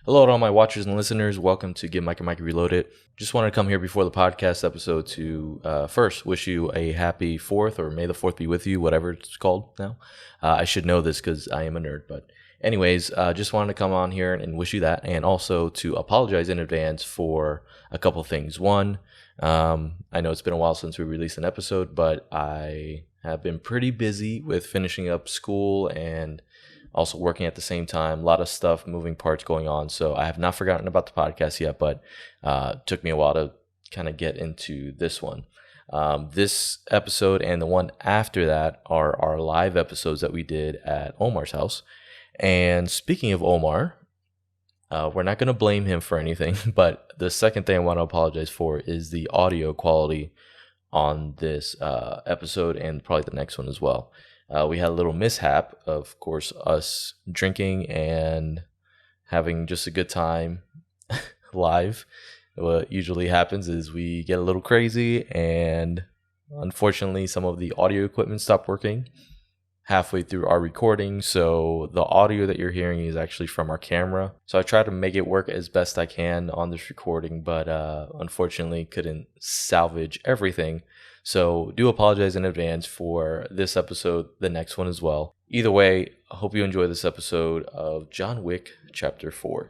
Hello to all my watchers and listeners. Welcome to Give Mike and Mike Reloaded. Just wanted to come here before the podcast episode to first wish you a happy 4th, or may the 4th be with you, whatever it's called now. I should know this because I am a nerd, but anyways, just wanted to come on here and wish you that, and also to apologize in advance for a couple things. One, I know it's been a while since we released an episode, but I have been pretty busy with finishing up school and also working at the same time. A lot of stuff, moving parts going on. So I have not forgotten about the podcast yet, but it took me a while to kind of get into this one. This episode and the one after that are our live episodes that we did at Omar's house. And speaking of Omar, we're not going to blame him for anything, but the second thing I want to apologize for is the audio quality on this episode and probably the next one as well. We had a little mishap, of course, us drinking and having just a good time live. What usually happens is we get a little crazy, and unfortunately some of the audio equipment stopped working halfway through our recording. So the audio that you're hearing is actually from our camera. So I tried to make it work as best I can on this recording, but unfortunately couldn't salvage everything. So do apologize in advance for this episode, the next one as well. Either way, I hope you enjoy this episode of John Wick Chapter 4.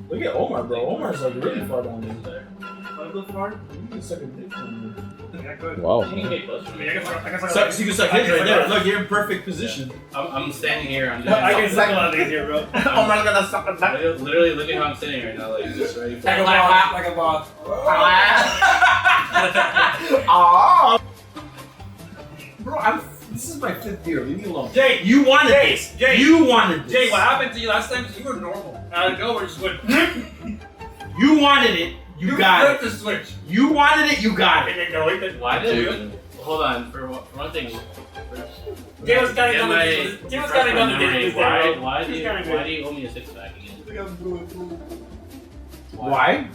Look at Omar, bro. Omar's like really far down there. Far? You can suck a dick from Wow. You can get closer. you can suck his right there. Look, you're in perfect position. I'm standing here. I'm I can suck a lot of these here, bro. Omar's gonna suck a dick. Literally, look at how I'm sitting right now, like just ready for Like a boss. Oh. Bro, this is my 5th beer. Leave me alone. Jay, You wanted this. Jay, You wanted this. Jay, what happened to you last time is you were normal. Out of nowhere, just went. You wanted it. You got flipped it. the switch. You wanted it. You got it. And then no, he didn't. Why did you? Hold on, for one thing. Jay was kind of Get gonna my- Jay was kind of gonna memory. do this. Why do you owe me a 6-pack again? Why?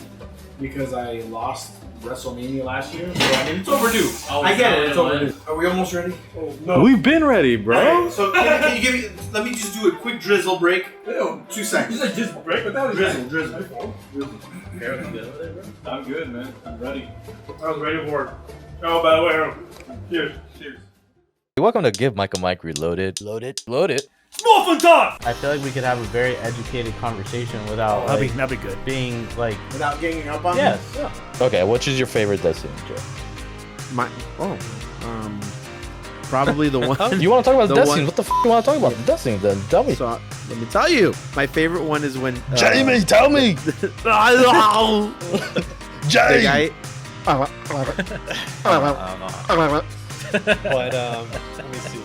Because I lost WrestleMania last year, so I mean it's overdue. Oh, I get it, it's so it overdue. Are we almost ready? Oh no. We've been ready, bro. Alright, so can you give me? Let me just do a quick drizzle break. Ew, 2 seconds. You said just break without Drizzle. I'm good, man. I'm ready. I was ready for it. Oh, by the way, cheers. Welcome to Give Mike and Mike Reloaded. Loaded. Small talk. I feel like we could have a very educated conversation without That'd be good. being like, Without ganging up on yes. me? Okay, which is your favorite Destiny, Joe? Probably the one. You want to talk about The Destiny? one- What the f*** you want to talk about Destiny then? Tell me. So let me tell you, my favorite one is when Jamie, tell me. the Jamie. guy. But let me see.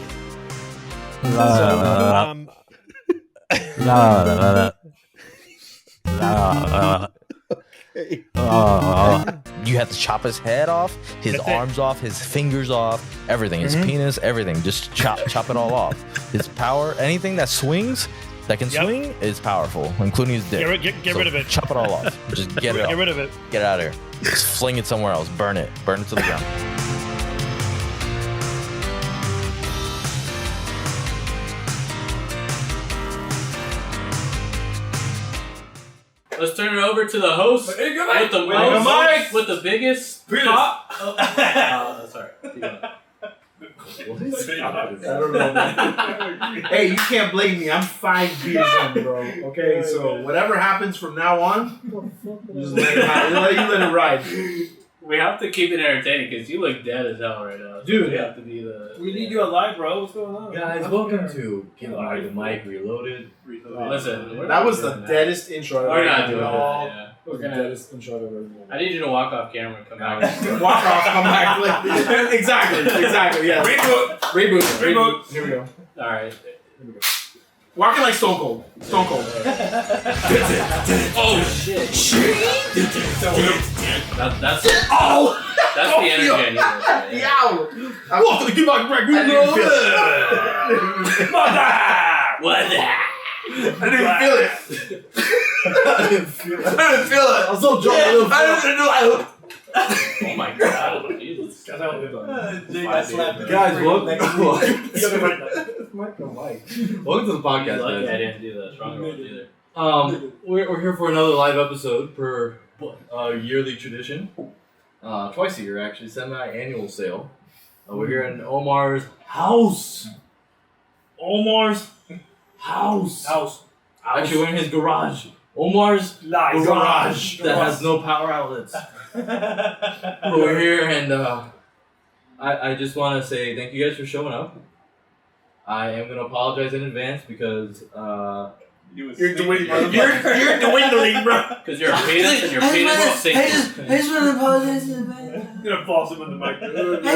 You have to chop his head off, his arms off, his fingers off, everything, his penis, everything. Just chop it all off. His power, anything that swings, that can swing, is powerful, including his dick. Get rid of it. Chop it all off. Just get it off. Get rid of it. Get it out of here. Just fling it somewhere else. Burn it to the ground. Let's turn it over to the host with the biggest pop. Sorry. Keep going. I don't know, man. Hey, you can't blame me. I'm 5 beers in, bro. Okay, so whatever happens from now on, just let it ride. We have to keep it entertaining because you look dead as hell right now. Dude. We have to be the. We need you alive, bro. What's going on? Guys, welcome to Give Mike and Mike Reloaded. Listen, we're That not was the doing that. deadest intro I've We're ever not done. doing that. Yeah. The deadest intro I've ever done. I need you to walk off camera and come back. Walk off, come back. Like, exactly. Yeah. Reboot. Here we go. All right. Walking like Stone Cold. Oh shit! That's the energy I need. Yow! I'm walking to get my break. I didn't feel it. I didn't feel it. I'm so drunk. I didn't know it. Oh my god! Jesus. Guys, welcome. Welcome to the You're podcast, lucky I guys. didn't do the strong ones either. We're here for another live episode per yearly tradition. Twice a year, actually, semi-annual sale. We're here in Omar's house. Omar's house. Actually, we're in his garage. Omar's garage that has no power outlets. But we're here, and I just want to say thank you guys for showing up. I am going to apologize in advance because You're dwindling, bro. You're dwindling, bro. Because you're a penis and your penis is sinking. I just want to apologize in advance. I'm gonna false him in the mic. I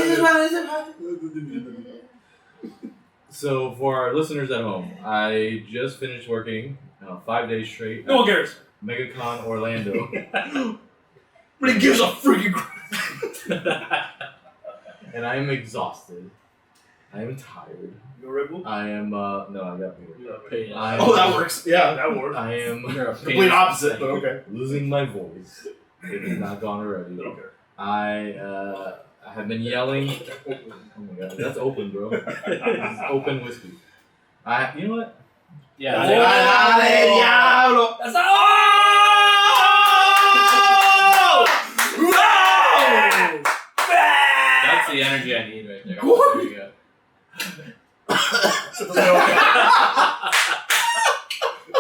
just want to apologize. So for our listeners at home, I just finished working 5 days straight No one cares. MegaCon Orlando. But he gives a freaking crap. And I am exhausted. I am tired. No Red Bull? I am no, I got beer. You're a penis. Oh, that works. Yeah. That works. I am You're a Complete penis. opposite, but okay. losing my voice. It is not gone already. I don't care. I have been yelling. Oh my god, that's open, bro. This is open whiskey. You know what? Yeah. Diablo. That's not. That's the energy I need right there. There you go.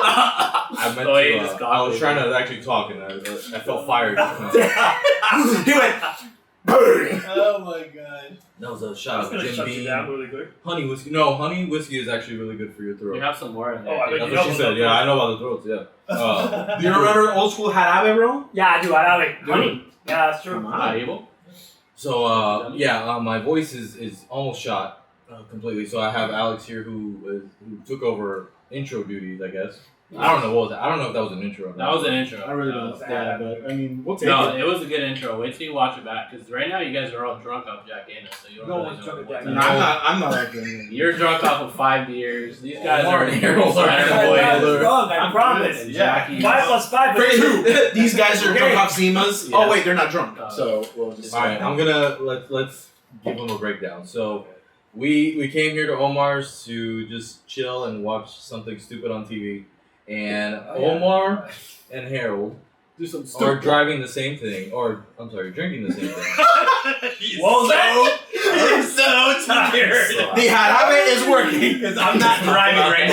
I meant Oh, he to. just I was got trying to actually talk, and I felt fired. He went. Burn. Oh my god. That was a I shot was of gonna Jim shut you down Beam. really quick. Honey whiskey. No, honey whiskey is actually really good for your throat. We have some more in there. Oh, I bet That's you what she know said. about Yeah, I those. know about the throats. Yeah. Do you remember old school jarabe, bro? Yeah, I do. I love it. Honey. Yeah, that's true. Not evil. So my voice is almost shot completely. So I have Alex here who took over intro duties, I guess. I don't know what was that. I don't know if that was an intro. Or That not. was an intro. I really don't. Yeah, but I mean, we'll take No, it. it was a good intro. Wait till you watch it back, because right now you guys are all drunk off Jack Daniels, so you don't No really one's know drunk off what's Jack up. I'm not acting. You're drunk off of 5 beers. These guys Omar are and Harold are Cider I'm Boys. not drunk, I promise. And Yeah. Jackie. 5 plus 5 is Two. These guys are drunk off Zimas. Yeah. Oh wait, they're not drunk. So we'll just. All right, I'm gonna let's give them a breakdown. So we came here to Omar's to just chill and watch something stupid on TV, and Omar and Harold do some are driving the same thing, or I'm sorry, drinking the same thing. Well, I'm so tired. The jarabe is working because I'm not driving right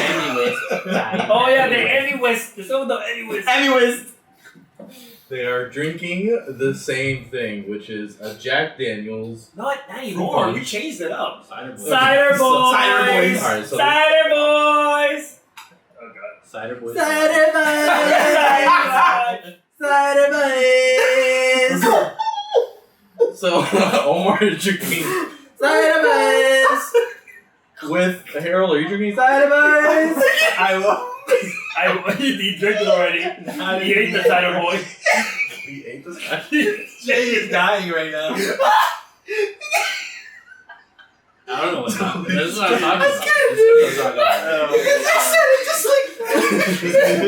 now. Oh yeah, the anyways. There's some of the anyways. Anyways, They are drinking the same thing, which is a Jack Daniels. Not anymore. punch. We changed it up. Cider Boys. Cider boys. Cider boys. All right, so Cider boys. Oh god. Cider Boys. Cider boys. Cider boys. so Omar is drinking Cider boys. with Harold. Are you drinking Cider boys. I will. He drank it already. He ate the cider boy. He ate this guy. Jay is dying right now. I don't know what's happening. This is what I'm talking about. This is what I'm talking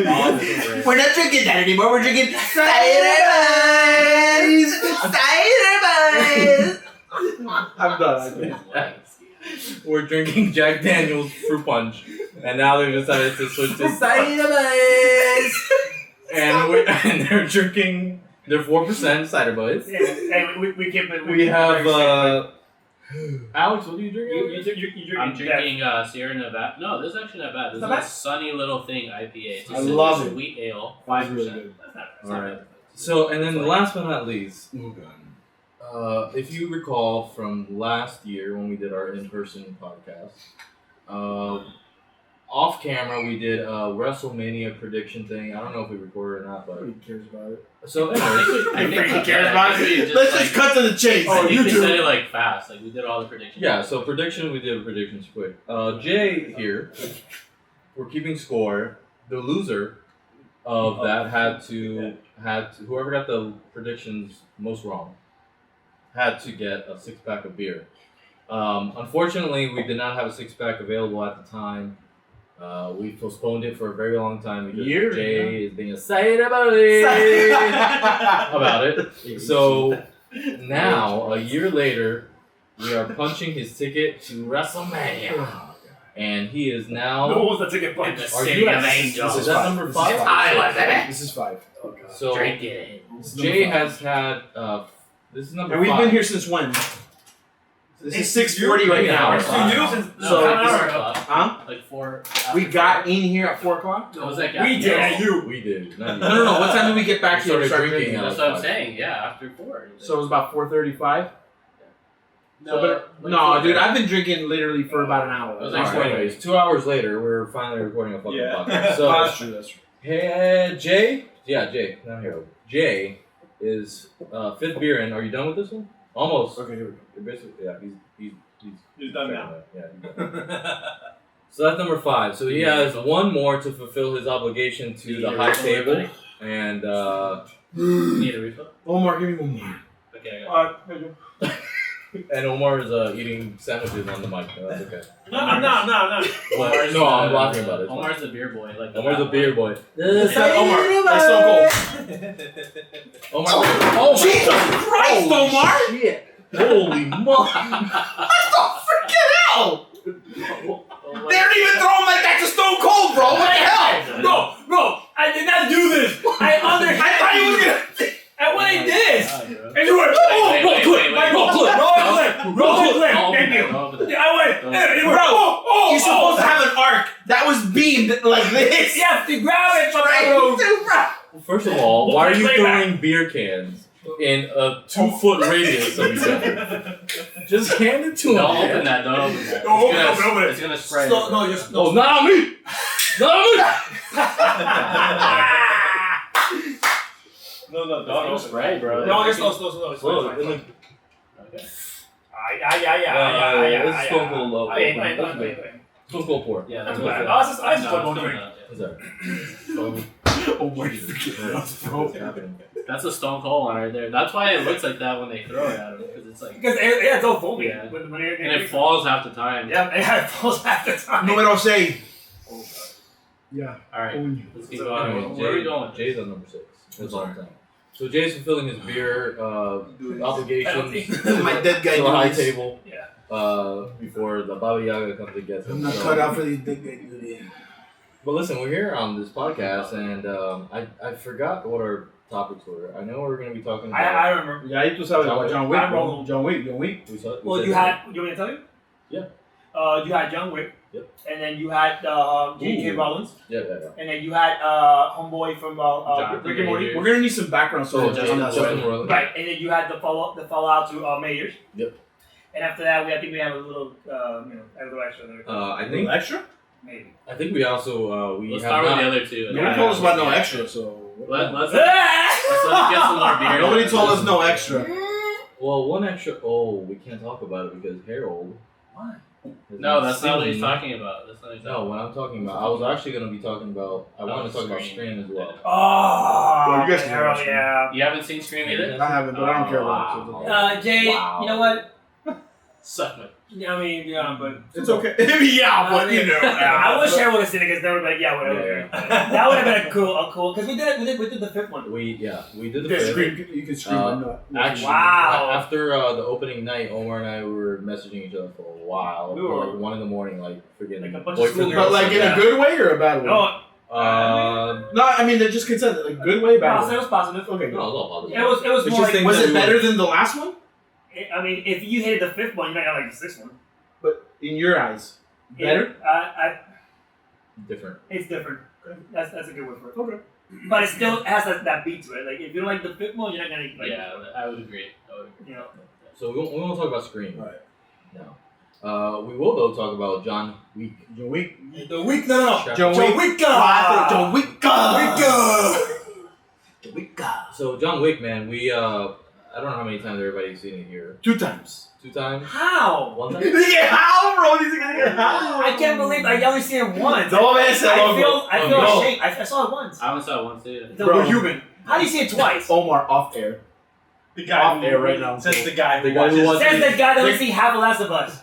about. We're not drinking that anymore. We're drinking cider boys. Cider boys. I'm done. We're drinking Jack Daniels fruit punch, and now they've decided to switch to Cider boys. and they're drinking their 4% cider boys. Hey, we keep it. We have Alex. What are you drinking? I'm drinking Sierra Nevada. No, this is actually not bad. This Not is bad. a sunny little thing IPA. It's a I love it. sweet ale. Mine's 5%. really good. It's not Alright. bad. So, and then last but not least, if you recall from last year when we did our in-person podcast, off camera we did a WrestleMania prediction thing. I don't know if we recorded or not, but Nobody cares about it. so I anyways, think we Nobody did cares that. about I think we it. Let's just like, cut to the chase. I think we do. said it like fast. Like we did all the predictions. yeah. So prediction, we did predictions quick. Jay here, we're keeping score. The loser of that had to whoever got the predictions most wrong had to get a 6-pack of beer. Unfortunately, we did not have a 6-pack available at the time. We postponed it for a very long time because Jay is being excited about it. So now, a year later, we are punching his ticket to WrestleMania. And he is now. No one's a ticket punch. The Are city you of at- angels. Is that number 5? This is 5. So Drink it. Jay has had. This is number And 5. we've been here since when? This is 6:40 right now. It's to you since No, So- an hour ago. Huh? Like 4. We got in here at 4 o'clock? What was that guy? we did. Yeah, You. We did. Not you. No. What time did we get back We here? started drinking That's at what I'm 5. saying. Yeah, after 4. So it was about 4:35? no, No, dude, I've been drinking literally for about an hour. It was All like right, anyways, 2 hours later, we're finally recording a fucking Yeah. podcast. So, That's true, that's true. hey, Jay. Yeah, Jay. Not here. Jay is 5th beer in. Are you done with this one? Almost. Okay, here we go. You're basically, yeah. He's done now. Yeah. He's done. So that's number 5. So he has one more to fulfill his obligation to the high table, and Need a refill? Omar, give me one more. Okay, I got Here you and Omar is eating sandwiches on the mic. So that's okay. go. No. What? No, I'm laughing about it. Omar's the beer boy. Like Omar's a beer boy. Omar, that's so cool. Omar. Oh, Jesus Christ, Omar! shit! Holy moly! Hell! They don't even throw him like that to Stone Cold, bro. What the hell? Bro, I did not do this. I thought he was gonna. I went this. God, bro. And you went, Wait, roll wait, clip, wait, wait. roll clip. Thank you. Don't open that. I went, and you went, Bro, oh, You're supposed to have an arc that was beamed like this. You have to grab it from Right, the road. bro. First of all, We'll why are play you playback. throwing beer cans in a 2-foot radius of each other? Just hand it to him. Don't man. open that. Don't open that. Don't open it. It's gonna spray. No, just No, it's not on me! Not on me! No, Don't don't. spray, bro. No, it's slow. It's Slow, fine. it look- Okay. This is Stone Cold low. Stone Cold pour. Yeah, That's that's bad. what I just want to drink. What's that? Oh my God. That's a Stone Cold one right there. That's why it looks like that when they throw it at him, because it's like, Because it's all foamy. Yeah. When and it falls half the time. Yeah, it falls half the time. Número 6. Yeah. All right, let's keep going. Anyway, Where are we going? Jay's on number 6. That's all I'm saying. So Jay's fulfilling his beer obligations My dead guy to the high duties. table. Yeah. Before the Baba Yaga comes and gets him. I'm not So- cut out for these dead guy duties. But listen, we're here on this podcast, and I forgot what our topics were. I know we're going to be talking about. I remember. Yeah, you sabes about John Wick. I'm bro. wrong. John Wick. We Well, said you that. had. You want me to tell you? Yeah. You had John Wick. Yep. And then you had J.K. Ooh. Rollins. Yeah. And then you had homeboy from Jonathan Rick and Morty. Majors. We're gonna need some background So stories Justin on that story. Roiland. Right. And then you had the fallout to Mayors. Yep. And after that, I think we have a little, a little extra there. I think Extra? Maybe. we also we Let's have start with not- the other two. Nobody told us about no extra, so. Let's get some more beer. Nobody told us no extra. Well, one extra. Oh, we can't talk about it because Harold. Why? No, that's not what he's talking about. That's not what he's No, talking what I'm talking about, I was actually going to be talking about. I want to talk about Scream as well. Oh, Well, you guys can Harold, watch yeah. about. You haven't seen Scream either? I haven't, but I don't care about it. Jay, Wow. you know what? Suck me. I mean, yeah, but It's okay. Yeah, but you know. I wish Harold would have seen it because they would be like, yeah, whatever. Yeah. That would have been a cool, because we did the fifth one. We did the You can fifth. scream. You can scream. but not. Actually, Wow. after the opening night, Omar and I were messaging each other for a while. We For were- like 1 in the morning, like freaking Like a bunch of boyfriend. schoolgirls. But like in a good way or a bad way? No, No, I mean they're just consented. Like good way, bad it way. was positive. Okay. No, it was all positive. It was It's more just like, things was it better than the last one? I mean, if you hated the fifth one, you're not gonna like the sixth one. But in your eyes, better. Different. It's different. That's a good word for it. Okay. But it still has that beat to it. Like if you don't like the fifth one, you're not gonna like. Yeah, I would agree. You know. So we won't talk about Scream. Right. No. We will though talk about John Wick. John Wick. The week, no. John Wick. John Wick. So John Wick, man, we I don't know how many times everybody's seen it here. 2 times. 2 times? How? 1 time? How, bro? These are gonna get how? I can't believe I only seen it once. No, man, it's a I logo. feel ashamed. I saw it once. I haven't saw it once either. So Bro. we're human. How do you see it twice? Omar off air. The guy Off air right now. Says the guy The who guy who watches. watches- Says the guy that doesn't see half of Last of Us.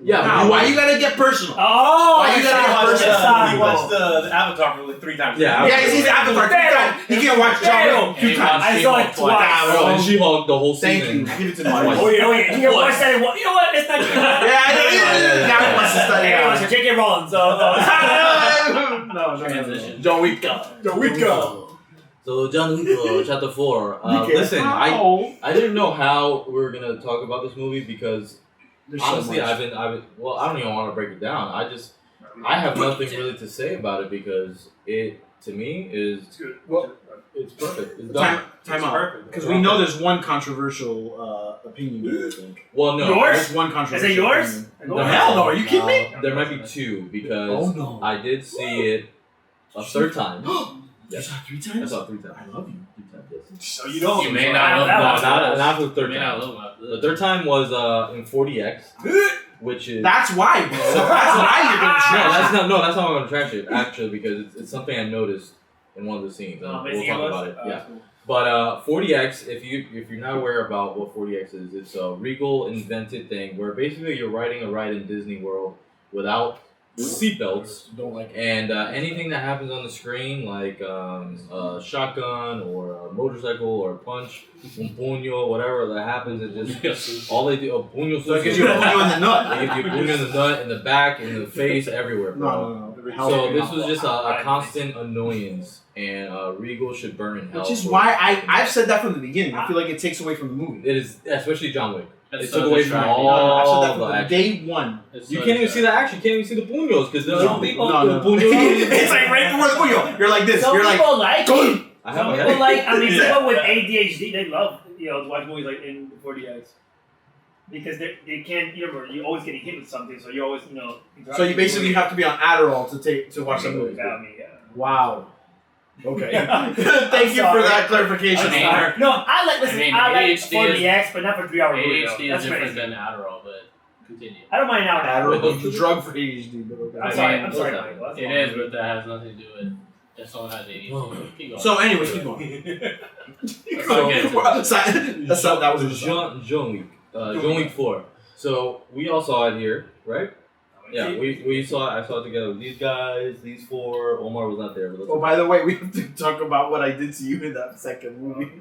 Yeah, Nah, why you gotta get personal? Oh, Why you gotta get personal? He watched the Avatar for like 3 times. Yeah. Yeah, he's Avatar 3 times. He can't watch John Wick 2 times. I saw it twice. Bro, and She-Hulk the whole Thank season. you. Give it to me. Oh yeah. You watch that? You know what? It's not. Yeah. Now he wants to study. Hey, watch it. J.K. Rowling. So. No. John Wick. So John Wick, chapter 4. Listen, I didn't know how we were gonna talk about this movie because honestly, I've been. Well, I don't even want to break it down. I have nothing really to say about it because it, to me, is good. Well, it's perfect. It's done. Time out. Because we know there's one controversial opinion here, I think. Well, no. Yours? There's one controversial Is it yours? opinion. Hell no, are you kidding me? There might be 2 because I did see it a third time. You saw it 3 I times? saw it 3 times. I love you. 3 times, yes. So you don't. You may not love Not for the You third may not time. love The third time was in 40X, which is. That's why, bro. That's why you're gonna trash it. That's not why I'm gonna trash it actually because it's something I noticed in one of the scenes. And we'll talk about it. Yeah. But 40X, if you're not aware about what 40X is, it's a Regal invented thing where basically you're riding a ride in Disney World without seatbelts, Don't like it. and anything that happens on the screen, like a shotgun or a motorcycle or a punch, un puño, whatever that happens, it just all they do. A puño So it gives you a puño in the nut. They give you a puño in the nut, in the back, in the face, everywhere, bro. No. So this was just a constant annoyance, and Regal should burn in hell. Which is why I've said that from the beginning. I feel like it takes away from the movie. It is, especially John Wick. It's It so took away from distracting. all I've said that the from action. day one. It's You so can't even see distracting. the action. You can't even see the puños because the Some people- No. It's like right before the puño. You're like this. Some You're like, people like it. I Some have people like. I mean, people with ADHD, they love to watch movies like in 40X because they can't. You always getting hit with something, so you always so you basically have to be on Adderall to watch the movie. Yeah. Wow. Okay. Thank you for that clarification. I'm sorry. No, I like ADHD 40X, but not for 3 hour movie. ADHD That's is different crazy. than Adderall, but continue. I don't mind now. Adderall is the drug for ADHD, but okay. I'm sorry. It is, but that has nothing to do with if someone has ADHD. Keep going. So, anyways, keep going. So, that was a John Wick. John Wick 4. So we all saw it here, right? Yeah, we saw it. I saw it together with these guys, these 4. Omar was not there. But Oh, by the way, we have to talk about what I did to you in that second movie.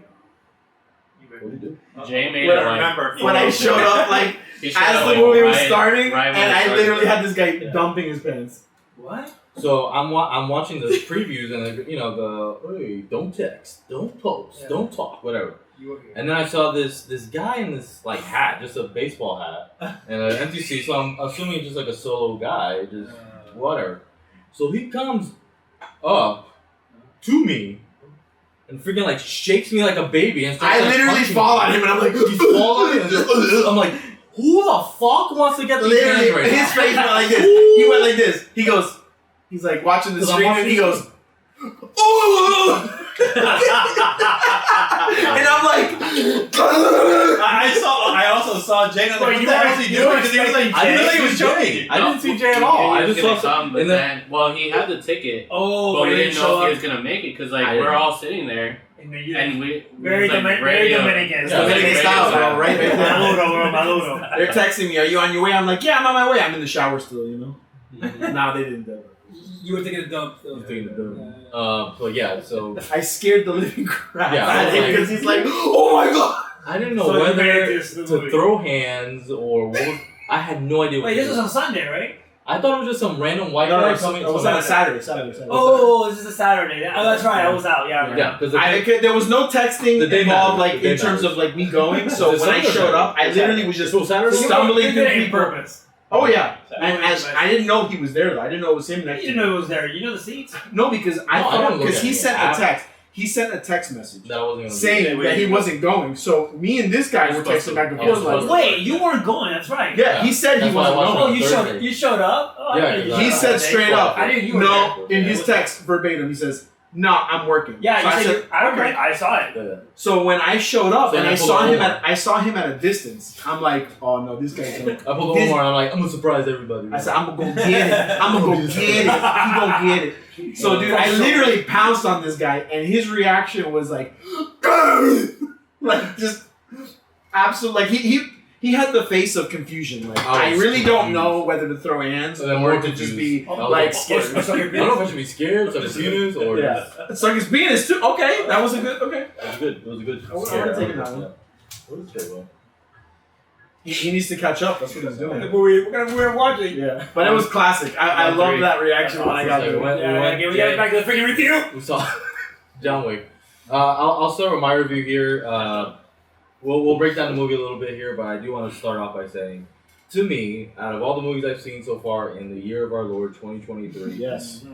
what did you do? Jay made When it I like remember. When I showed up, like, he showed as up, the like, movie was right- starting, right when and it I started. literally had this guy Yeah. dumping his pants. What? So I'm watching the previews and hey, don't text, don't post, don't talk, whatever. And then I saw this guy in this like hat, just a baseball hat, and an empty seat. So I'm assuming he's just like a solo guy, just whatever. So he comes up to me and freaking like shakes me like a baby and starts I like, literally punching fall me. on him, and I'm like, He falls on me and just, I'm like, who the fuck wants to get these hands literally, right his now? face went like this. He went like this. He goes, he's like watching the 'Cause I'm screen, watching and he the goes, oh! And I'm like, I also saw Jay. I was like, Wait, what you the hell were- is he you doing? were Because he was like, expecting I Jay. think he was joking. I didn't see Jay at all. I just He was saw gonna come, but in the- then, well, he had the ticket, Oh, but we he didn't show know if he up. was gonna make it because I like didn't. we're all sitting there And and we very was, like, very radio. Dominican. Yeah, Dominican style, bro, right? Maduro, bro, Maduro. They're texting me, are you on your way? I'm like, yeah, I'm on my way. I'm in the shower still, you know? Nah, they didn't do it. You were taking a dump. He's taking the dump. But yeah, so I scared the living crap Yeah, out of him like- because he's like, oh my god! I didn't know So you whether made this the to movie. throw hands or what. I had no idea. What Wait, to this do. was on Sunday, right? I thought it was just some random white No, guy no, coming. it was on a Saturday. Oh, this is a Saturday. Oh, that's right. I was out. Yeah. Yeah, because There was no texting The day involved, matters. like The day in terms matters. of like me going. So The when I Sunday showed up, I matters. literally was just So Saturday. stumbling You through did it in people. purpose. Oh yeah, and I didn't know he was there though. I didn't know it was him You next to didn't me. know it was there. You know the seats. No, because I No, I thought didn't look because at he it. sent a text. He sent a text message That wasn't gonna saying that he wasn't going. So me and this guy were texting back and I was forth. supposed Like, Wait, you weren't going. That's right. yeah, he said he That's why I wasn't watched going. Oh, you Thursday. showed up. Oh, I Yeah, thought you 'cause He showed said up. straight up, I knew you were no, there. in his text verbatim, he says, no, I'm working. Yeah, So I you said, said. I remember. okay. I saw it. Yeah. So when I showed up So and then I I pulled saw him over. I saw him at a distance, I'm like, oh no, this guy's gonna. I pulled This- Omar and I'm like, I'm gonna surprise everybody. I said, I'm gonna go get it. I'm gonna go get it. He gonna get it. So dude, I literally pounced on this guy, and his reaction was like, like just absolute. Like He had the face of confusion. Like I I was really don't confused. know whether to throw hands And then or more to just confused. be I was like scared. I don't know if I should be scared, suck his penis, or Yeah. Suck his penis too. Okay, that was a good. Okay. It was good. It was a good. I wanna take it now. What is it, bro? He needs to catch up. That's what he's doing. What kind of movie we're watching? Yeah, but it was classic. I love that reaction when I got Like, to it. We got back to the freaking review. We saw John Wick. I'll start with my review here. We'll break down the movie a little bit here, but I do want to start off by saying, to me, out of all the movies I've seen so far in the year of our Lord 2023, Yes.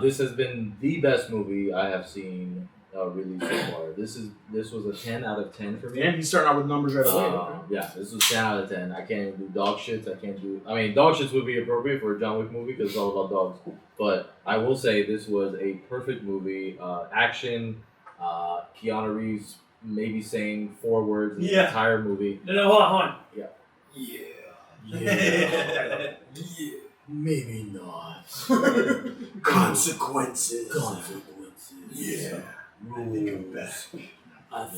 this has been the best movie I have seen released so far. This was a 10 out of 10 for me. And he's starting out with numbers right away. Yeah, this was 10 out of 10. I can't even do dog shits. Dog shits would be appropriate for a John Wick movie because it's all about dogs. But I will say this was a perfect movie. Action, Keanu Reeves maybe saying 4 words in the entire movie. No, hold on. Yeah. Yeah. Maybe not. Consequences. Yeah. Rules. That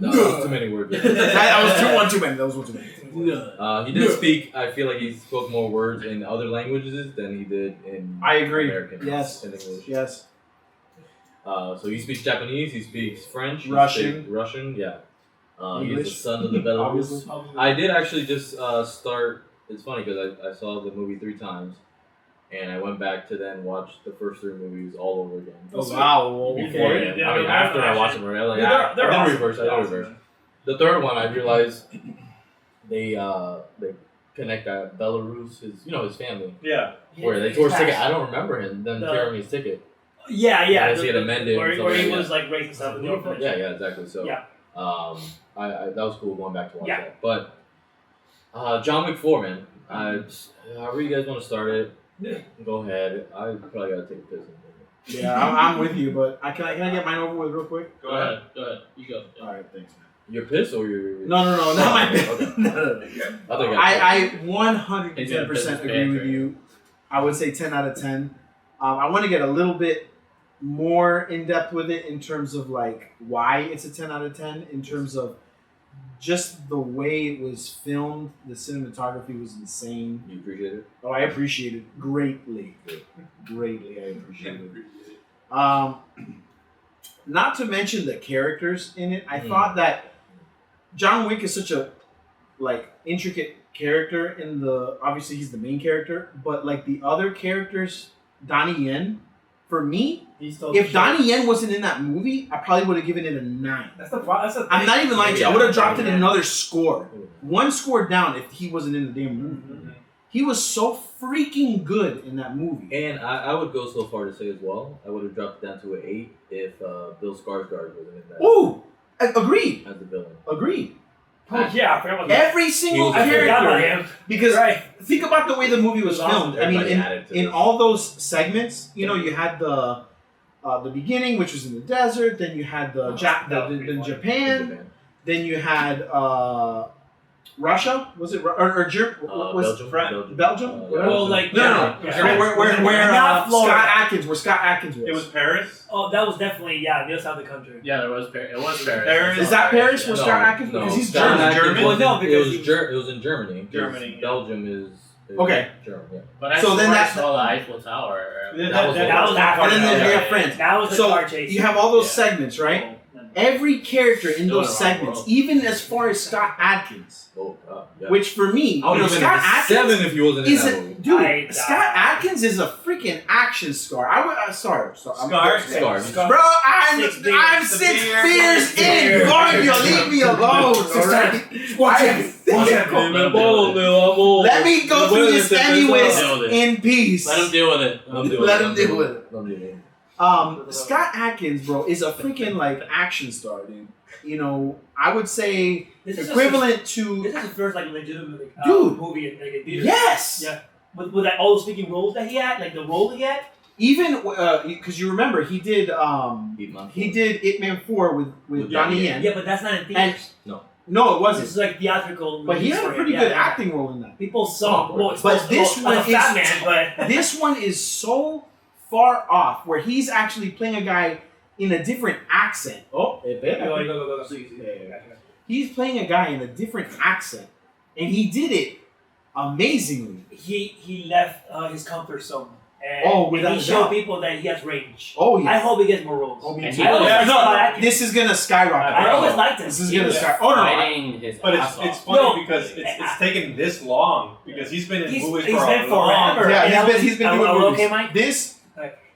was too many words. That was too many. That was one too many. He did speak. I feel like he spoke more words in other languages than he did in I agree. American. Yes. In English. Yes. So he speaks Japanese. He speaks French. Russian. Russian. Yeah. He's the English. son of the Belarus. Obviously. I did actually just start. It's funny because I saw the movie 3 times, and I went back to then watch the first 3 movies all over again. Oh wow. Before, Okay. I mean, after I watched them, I was like, Yeah, they're I awesome. did reverse. I did reverse. The third one, I realized they connect Belarus, his family, Yeah. where they tore his ticket. I don't remember him them tearing his ticket. Yeah. I see it amended. Where and he stuff was like racing stuff in the orphanage. Yeah, exactly. So, Yeah. I that was cool going back to watch Yeah. that. But John Wick 4, man. However you guys want to start it, go ahead. I probably gotta take a piss. Yeah, I'm with you, but can I get mine over with real quick? Go ahead. You go. All right, thanks, man. Your piss or your? No, not my piss. Okay. No. I 110% agree with you. I would say 10 out of 10. I want to get a little bit more in depth with it in terms of like why it's a 10 out of 10. In terms of just the way it was filmed, the cinematography was insane. You appreciate it? Oh, I appreciate it greatly. Greatly, I appreciate it. Not to mention the characters in it. I thought that John Wick is such a intricate character in the. Obviously, he's the main character, but like the other characters, Donnie Yen. For me, if Donnie Yen wasn't in that movie, I probably would have given it a 9. I'm not even lying to you. I would have dropped it another score. 1 score down if he wasn't in the damn movie. He was so freaking good in that movie. And I would go so far to say as well, I would have dropped it down to an 8 if Bill Skarsgård wasn't in that. Ooh, agreed. As the villain. Agreed. Oh yeah, I forgot about that. Every single I forgot about character. him. Because Right. think about the way the movie was filmed. I mean, Everybody added to in this. all those segments, you had the beginning, which was in the desert. Then you had the Japan. Then you had Russia. Was it or Belgium? Well, like No. Where Not Florida. Scott Atkins? Where Scott Atkins was? It was Paris. Oh, that was definitely the other side of the country. Yeah, it was Paris. Paris. Is that Paris? Where Yeah. Scott Atkins? Because he's Scott German. Atkins Well, no, it because was he was- it was in Germany. Germany, yeah. Belgium is Okay. German, yeah. But I So then swear I that- saw the Eiffel Tower. That was And then after. they have France. That was the So car chase. you have all those segments, right? Every character in Doing those it around the segments, world. even as far as Scott Atkins, Oh, yeah. which for me, I would have given Scott it a Atkins 7 if he wasn't in is that a movie. dude. Scott Atkins is a freaking action star. Sorry. Scars. Bro, I'm 6 beers in. Gordon, leave me alone. Alright. Let me go through this anyways in peace. Let him deal with it. Let him deal with it. Let him deal with it. Scott Atkins, bro, is a freaking action star, dude. I would say This is equivalent This to is his first legitimate Dude. movie in theater. yes. Yeah. With all those speaking roles that he had, the role he had. Even because you remember he did Ip Man 4 with Donnie Yen. Yeah, but that's not in theaters. No, it wasn't. This is theatrical. But he had a release for pretty him. good Yeah. acting role in that. People saw. But this one a fat is man, this one is so far off where he's actually playing a guy in a different accent. Oh, Go. he's playing a guy in a different accent and he did it amazingly. He left his comfort zone. Oh, and he showed people that he has range. Oh, yeah. I hope he gets more roles. Oh, me And too. he was- This is gonna skyrocket. I always liked him. This is He gonna was skyrocket. Oh, no, fighting his But ass it's off. funny No. because it's taken this long because he's been in movies he's for been a long forever. Yeah, And he's been doing are we movies. okay, Mike? This,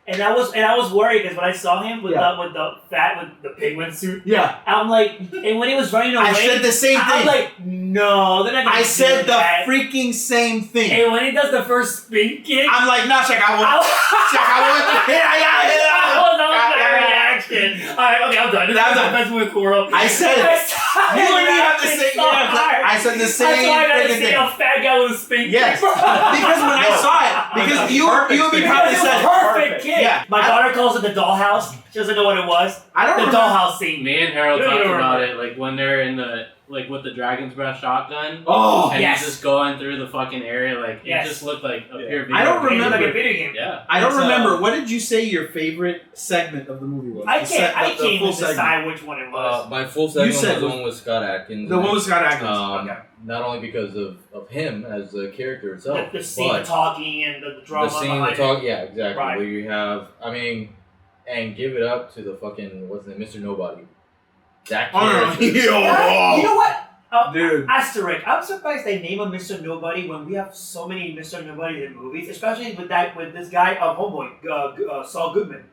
And I was worried because when I saw him with Yeah. with the penguin suit, yeah. I'm like, and when he was running away, I said the same I'm thing. like, no, they're not gonna I said do the that. freaking same thing. And when he does the first spin kick, I'm like, nah, check, I want the hit. that was my reaction. Alright, okay, I'm done. This is the best movie in the world. I said it. You and me have the same. So hard. I said the same That's why I gotta freaking see thing. a fat guy with a spin Yes, kick. because when I saw it, because you and me probably It was said, a perfect kick. Yeah. My daughter calls it the dollhouse. She doesn't know what it was. I don't The remember. dollhouse scene. Me and Harold You don't talked even about remember. it, like when they're in the with the dragon's breath shotgun. Oh, And yes. he's just going through the fucking area, like Yes. it just looked like a Yeah. pure video I don't game. It's remember. like a video game. Yeah. I don't It's, remember. What did you say your favorite segment of the movie was? I The set- can't the full even segment. decide which one it was. My full segment You said was the one with Scott Atkins. The one with Scott Atkins. Um, Not only because of him as the character itself, the scene, but the talking, and the drama the scene, the behind talk. Yeah, exactly. Right. Where you have, and give it up to the fucking what's his name, Mr. Nobody. That Oh, no, no. character. it. You know what? Dude. Asterisk. I'm surprised they name him Mr. Nobody when we have so many Mr. Nobodies in movies, especially with this guy, homeboy, Saul Goodman.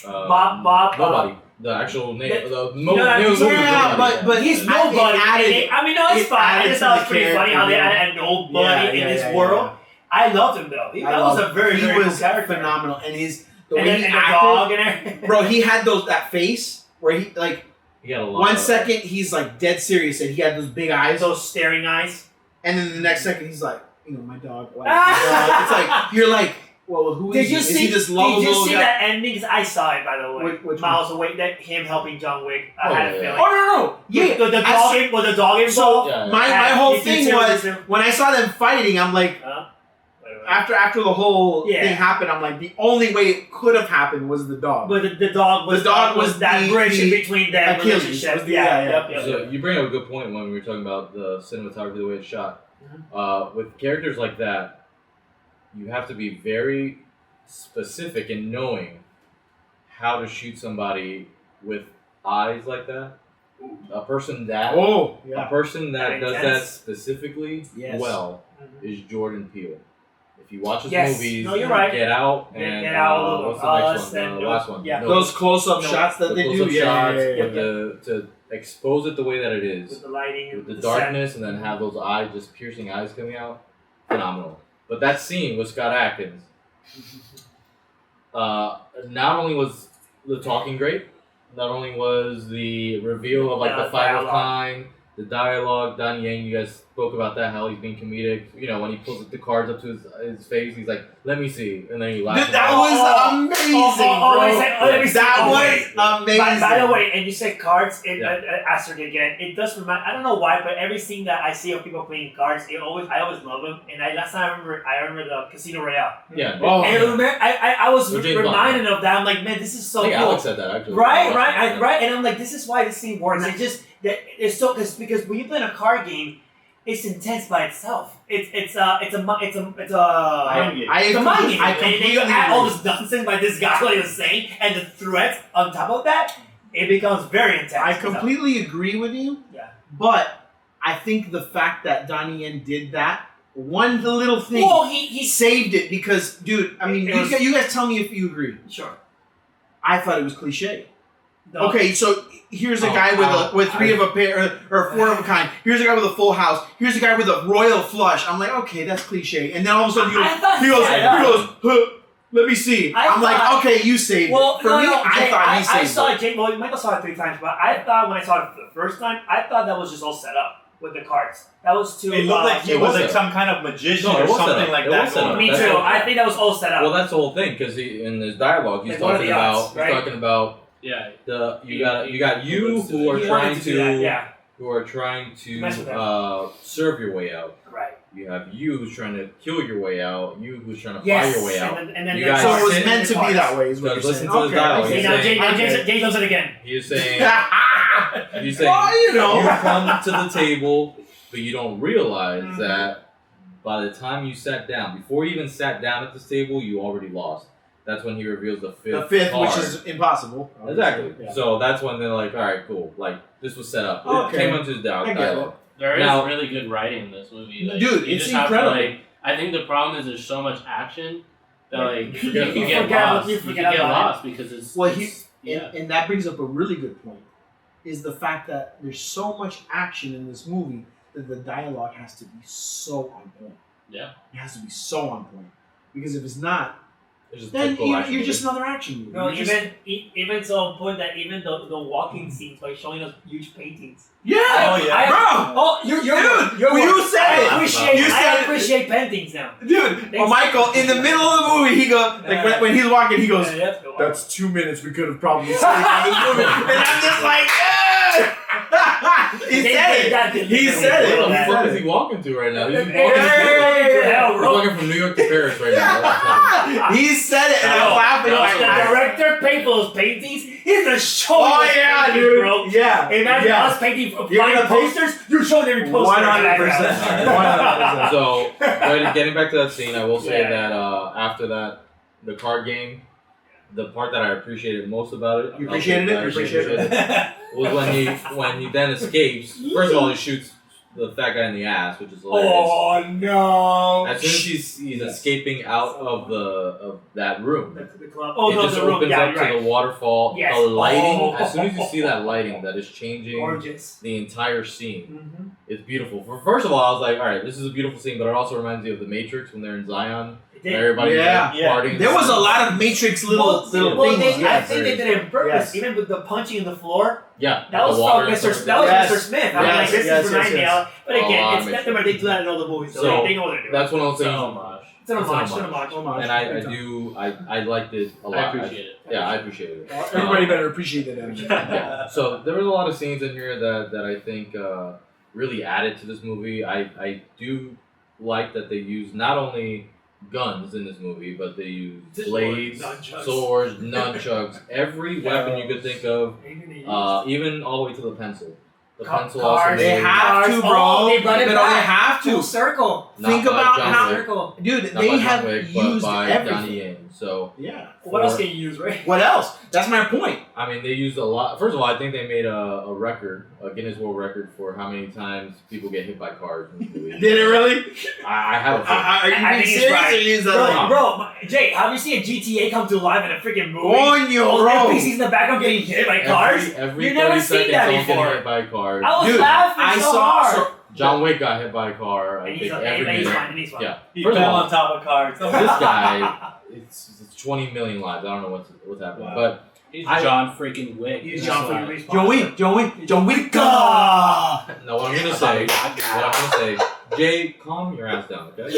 Bob. Nobody. The actual name. The- name of no, the movie is Yeah, Nobody. but He's they nobody. added- I mean, no, it's it fine. I added just to thought it the was pretty funny how they character, added a nobody in this world. I loved him though. That was a very, he very was cool character. phenomenal, and the And way then he and the acted, dog and everything. bro. He had that face where he like You got a lot. 1 of- second he's like dead serious, and he had those big eyes, Those staring eyes. and then the next second he's like, my dog. Like, my dog. It's like you're like, well, who is Did he? you Is see? he this lovable Did you see guy? that ending? 'Cause I saw it, by the way. Which Miles away. That him helping John Wick. I Oh, had a yeah. feeling. Oh no, yeah. The I dog. see- Was the dog involved? So Yeah, yeah. my Yeah, whole you thing did was too. when I saw them fighting, I'm like, after the whole Yeah. thing happened, I'm like, the only way it could have happened was the dog. But the dog was The dog was that the- bridge in the between them Achilles. relationship. Was the- yeah. Yep. So you bring up a good point when we were talking about the cinematography, the way it's shot. With characters like that, you have to be very specific in knowing how to shoot somebody with eyes like that. A person that Oh, a person that That does that intense. specifically Yes. well Mhm. is Jordan Peele. If you watch his Yes. movies, No, you're right. Get Out Get and Out, what's the Us, next one? and The last one. yeah. No, those close-up No. shots that the they do, close-up shots yeah. with to expose it the way that it is. With the lighting, With the set. darkness and then have those eyes, just piercing eyes coming out, phenomenal. But that scene with Scott Atkins, not only was the talking great, not only was the reveal of like the five of Dialogue. kind, the dialogue, Donnie Yen, you guys spoke about that, how he's being comedic. You know, when he pulls the cards up to his face, he's like, "Let me see," and then he laughs. Dude, that was amazing, bro. Let me see. That Wait. was amazing. By the way, and you said cards, Yeah. asterisk again, it does remind, I don't know why, but every scene that I see of people playing cards, I always love them. And last time I remember the Casino Royale. Yeah. Oh, And I was With James Bond. reminded of that. I'm like, man, this is so I think cool. Alex said that actually. Right. Yeah. And I'm like, this is why this scene works. It just that it's so because when you play in a card game, it's intense by itself. It's a I it's a mind game. I And then completely you add all agree. this nonsense by this guy what he was saying, and the threats on top of that, it becomes very intense. I completely agree with you. Yeah. But I think the fact that Donnie Yen did that, one little thing, Well, he saved it because, dude, I mean, It was- you guys tell me if you agree. sure. I thought it was cliche. No. Okay, so here's a Oh, guy with three of a pair or four of a kind. Here's a guy with a full house. Here's a guy with a royal flush. I'm like, okay, that's cliche. And then all of a sudden I thought he goes, that. huh, let me see. I I'm like, thought- okay, you saved Well, it. For no, me, no, I Jay, thought he I saved saw it. it. Jay, well, Michael saw it 3 times, but I thought when I saw it the first time, I thought that was just all set up with the cards. That was too. It looked like he it was was like a- some kind of magician No, it or was set something up. like It that. was set going up. on. Me That's too. what- I think that was all set up. Well, that's the whole thing because in his dialogue he's Like, what are talking the about odds, right? Yeah. you got you who are He trying wanted to do that, to yeah, who are trying Mess with to serve your way out. right. You have you who's trying to kill your way out. You who's trying to Yes, fire your way out. and then You the guys So cards it was sit- meant to be that way, is what Because you're listen saying. to the dialogue. See, He's now saying- Jay does it again. He's saying Okay. he's saying Well, you know. you come to the table but you don't realize that by the time you sat down, before you even sat down at this table, you already lost. That's when he reveals the fifth card. Which is impossible. Exactly. Yeah. So that's when they're like, all right, cool. Like, this was set up. Okay. It came onto his I get dialogue. There is Now- really good writing in this movie. Like, Dude, you it's just have to, incredible. like, I think the problem is there's so much action that like you forget can about get it. lost. You You forget can get about it. lost because it's Well, yeah. and that brings up a really good point, is the fact that there's so much action in this movie that the dialogue has to be so on point. Yeah. It has to be so on point. Because if it's not, It's just then typical you're action just movie. another action movie. No, You're just- even so on point that even the walking scenes by showing us huge paintings. yeah, Bro! Oh, you're Dude, well, you said it. You said I it. appreciate paintings now. Dude, Michael, in the middle of the movie, he goes, like when he's walking, he goes, Yeah, that's that's 2 minutes we could have probably saved on this movie. And I'm just like, yeah! He said it. He said What the it. fuck is he walking to right now? He's walking, Hey! he's walking from New York to Paris right now. He said it, and I'm laughing like, The director paid for those paintings. He's gonna show oh us yeah, paintings, dude. bro. Yeah. Imagine yeah. us painting You're flying gonna paint- posters. You're showing every poster. 100%. 100%. So, getting back to that scene, I will say Yeah. that after that, the card game, the part that I appreciated most about it, You appreciated it? I You appreciated it? was when he then escapes. First of all, he shoots the fat guy in the ass, which is hilarious. Oh no! As soon as he's escaping out of that room, The club. Oh it no, just the room. opens Yeah, up you're to right. the waterfall. Yes. The lighting, Oh. as soon as you see that lighting that is changing Gorgeous. the entire scene, Mm-hmm. it's beautiful. First of all, I was like, all right, this is a beautiful scene, but it also reminds me of The Matrix when they're in Zion. Everybody's Yeah. like, partying. There was a lot of Matrix little Well, things. I Yes. think they did it on purpose. Yes. Even with the punching in the floor, Yeah. that was the water from and Mr. stuff That like was Yes. Mr. Smith. I'm Yes, like, this yes, is yes, reminding me yes. of. But again, lot of it's Matrix. nothing they do that in all the movies. So So, they know what they're doing. That's one of those It's an things. homage. It's an it's homage. an It's an homage. And I liked it a lot. I appreciate it. Yeah, I appreciated it. Everybody better appreciate it. Yeah. So there was a lot of scenes in here that I think really added to this movie. I do like that they used not only guns in this movie, but they used blades, Nunchucks. swords, nunchucks, every weapon you could think of, even all the way to the pencil. The pencil also Cars. They made have to, bro. Oh, they brought it They back. have Full to. circle. Think not by about John how- Wick, Circle. Dude, not they by have John Wick, used but by everything. Donnie Yen. So Yeah. What else can you use, right? What else? That's my point. I mean, they used a lot. First of all, I think they made a record, a Guinness World Record for how many times people get hit by cars in this movie. Did it really? I have a feeling. Are you I being think it's serious right. or is that Bro, Jay, have you seen a GTA come to life in a freaking movie? Coño, All bro. NPCs in the background getting hit by cars? Every You never 30 seen seconds, that someone's getting before. hit by a car. I was Dude, laughing I so saw. hard. So, John Wick got hit by a car. I And think he's every fine, minute. and he's fine. Yeah. He First of fell all, on top of cars. this guy, it's 20 million lives. I don't know what's happening, Wow. but He's I- John freaking Wick. He's That's John why. freaking Wick. John Wick. no. What I'm gonna say, Jay, calm your ass down, okay?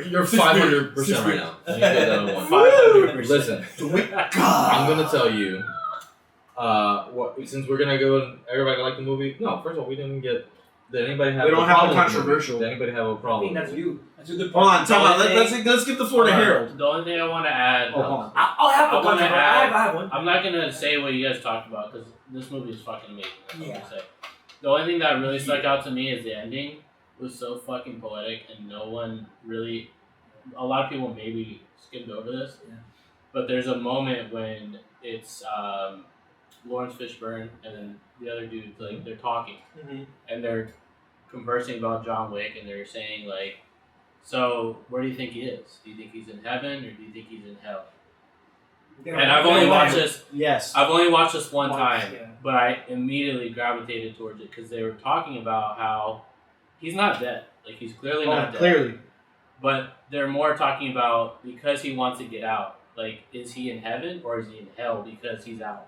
You're 500% right now. You get that on one. 500%. Listen, I'm gonna tell you. Since we're gonna go and everybody like the movie? No, first of all, we didn't get. Did anybody have? We don't a have a problem with the movie? controversial. Did anybody have a I problem? think that's you. That's a good Hold on, The time out. only Let's give the floor to Harold. The only thing I want to add. Oh, hold on. I'll have I a wanna controversy. add- I have one. I'm not gonna say what you guys talked about because this movie is fucking amazing. That's what I'm Yeah. gonna say. The only thing that really stuck out to me is the ending was so fucking poetic, and no one really. A lot of people maybe skimmed over this, but there's a moment when it's Lawrence Fishburne and then the other dudes like they're talking and they're conversing about John Wick and they're saying like, so where do you think he is? Do you think he's in heaven or do you think he's in hell? And I've only watched this. Yes. I've only watched this one time, Yeah. but I immediately gravitated towards it because they were talking about how he's not dead. Like he's clearly not dead. Clearly. But they're more talking about because he wants to get out. Like, is he in heaven or is he in hell because he's out?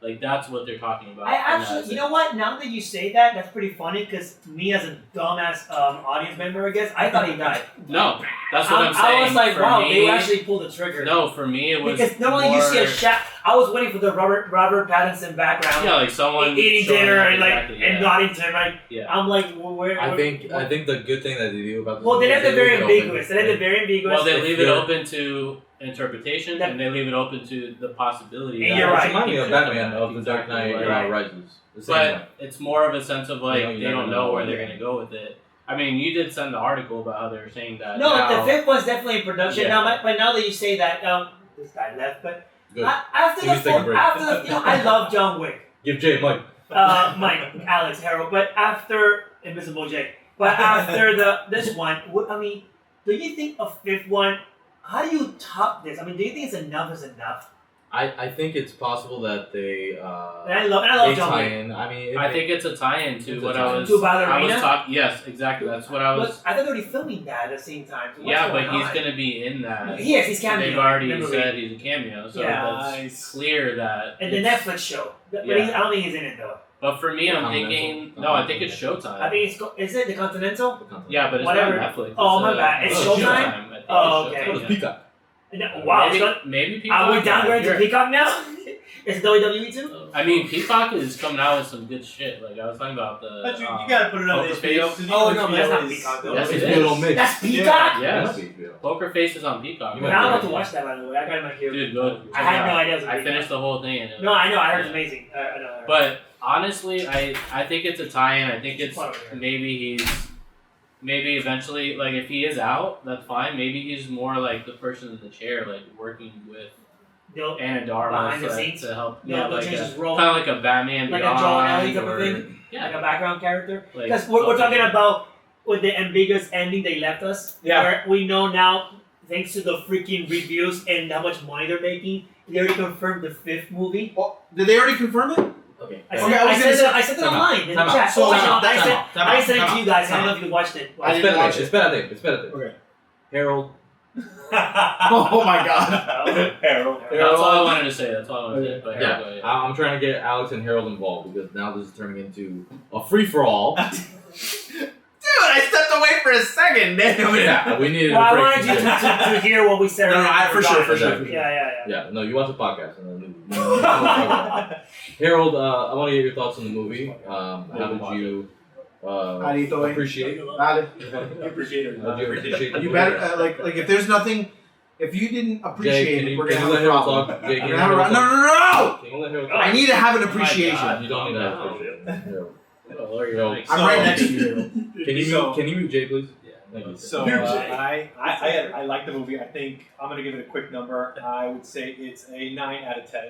Like that's what they're talking about. I actually, you know what? Now that you say that, that's pretty funny because me as a dumbass audience member, I guess, I thought he died. No, That's what I'm saying. I was like, For wow, me, they actually pulled the trigger. No, for me it was because normally you see a shot. I was waiting for the Robert Pattinson background. Yeah, like someone eating showing dinner up and like exactly, and nodding to him. Like I'm like, well, where? I think the good thing that they do about this. Well, they left it very ambiguous. They left it very ambiguous. Well, they leave it open to interpretation, and they leave it open to the possibility. And that you're right. It reminds me of Batman of the Dark Knight Rises. But it's more of a sense of like You they don't know where they're gonna go with it. I mean, you did send the article about how they were saying that. No, now, the fifth one's definitely in production. Yeah. Now, but now that you say that, this guy left. But Good. after Please take a break. I love John Wick. Give Jay a mic. Mike, Alex, Harold. But after Invisible Jay, but after this one, I mean, do you think a fifth one? How do you top this? I mean, do you think it's enough? Is enough? I think it's possible that they And I love John tie Wick. in. I mean, I think it's a tie-in to what I was. To Ballerina? talking. Yes, exactly. That's what I was. But I thought they were already filming that at the same time. So Yeah, but what's going he's on? gonna be in that. Yes, he's cameo. They've already Remember said he's a cameo, so Yeah. it's clear that. And the it's- Netflix show. But Yeah. I don't think he's in it though. But for me, I'm Continental. thinking. No, I think it's Showtime. I think is it the Continental? Yeah, but it's Whatever. not Netflix. Oh, It's my bad. It's Showtime? I think Oh, it's okay. Showtime, It's yeah. Peacock. No, wow, Maybe Peacock. are we downgrading Yeah. to Peacock now? Is it WWE too? I mean, Peacock is coming out with some good shit. Like I was talking about the. But you gotta put it on Poker HBO. Face. Oh, no, but that's not Peacock, though. Yes, it HBO don't is. mix. That's Peacock? Yes. That's HBO. Poker Face is on Peacock. You Now I'm about to watch that, by the way. I got it in my queue. Dude, go. I had no idea it was a I Peacock. finished the whole thing. And No, I know. I heard it's amazing. I know. But honestly, I think it's a tie-in. I think it's maybe eventually, like if he is out, that's fine. Maybe he's more like the person in the chair, like working with Anna Darma behind the scenes? to help. Yeah, Yeah, they'll like change his role. kind of like a Batman Like a Beyond, John Ellie type of or- thing? Yeah, Like a background character? like Because we're talking about with the ambiguous ending they left us. Yeah. Where we know now, thanks to the freaking reviews and how much money they're making, they already confirmed the fifth movie. Oh, did they already confirm it? Okay. I Okay, said it Time out. online in the Time out. chat. So, Oh, time out, I time said out, time I out, sent it time to out, you guys. I time don't know out. if you watched it. I didn't watch it. It's better thing. Okay. Harold. Oh my god. Harold. That's all I wanted to say. That's all I wanted to say. But Yeah, go ahead. I'm trying to get Alex and Harold involved because now this is turning into a free for all. Dude, I stepped away for a second. Yeah, we needed Well, a I break. wanted you to hear what we said. No, for sure. Yeah. Yeah, no, you watch the podcast. And then Harold, I want to get your thoughts on the movie. How did you appreciate it? Dale. Appreciate it. How did you appreciate the You movie? better like if there's nothing, if you didn't appreciate Jay, it, we're can gonna you have let a Harold problem. talk? Jay, can you We're gonna let have a- Harold No. talk? Can you let Harold talk? I need to have an Oh my appreciation. God. You don't need to have Harold. Oh, Lord, Yo. you're I'm right next to you. Can you mute Jay, please? Yeah. Thank you. So I like the movie. I think I'm gonna give it a quick number. I would say it's a 9 out of 10.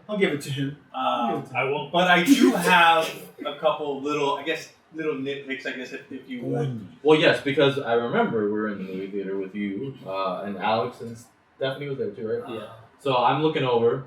I'll give it to him. I won't. But I do have a couple little nitpicks, I guess, if you would. Well, yes, because I remember we were in the movie theater with you, and Alex and Stephanie was there too, right? Yeah. So I'm looking over,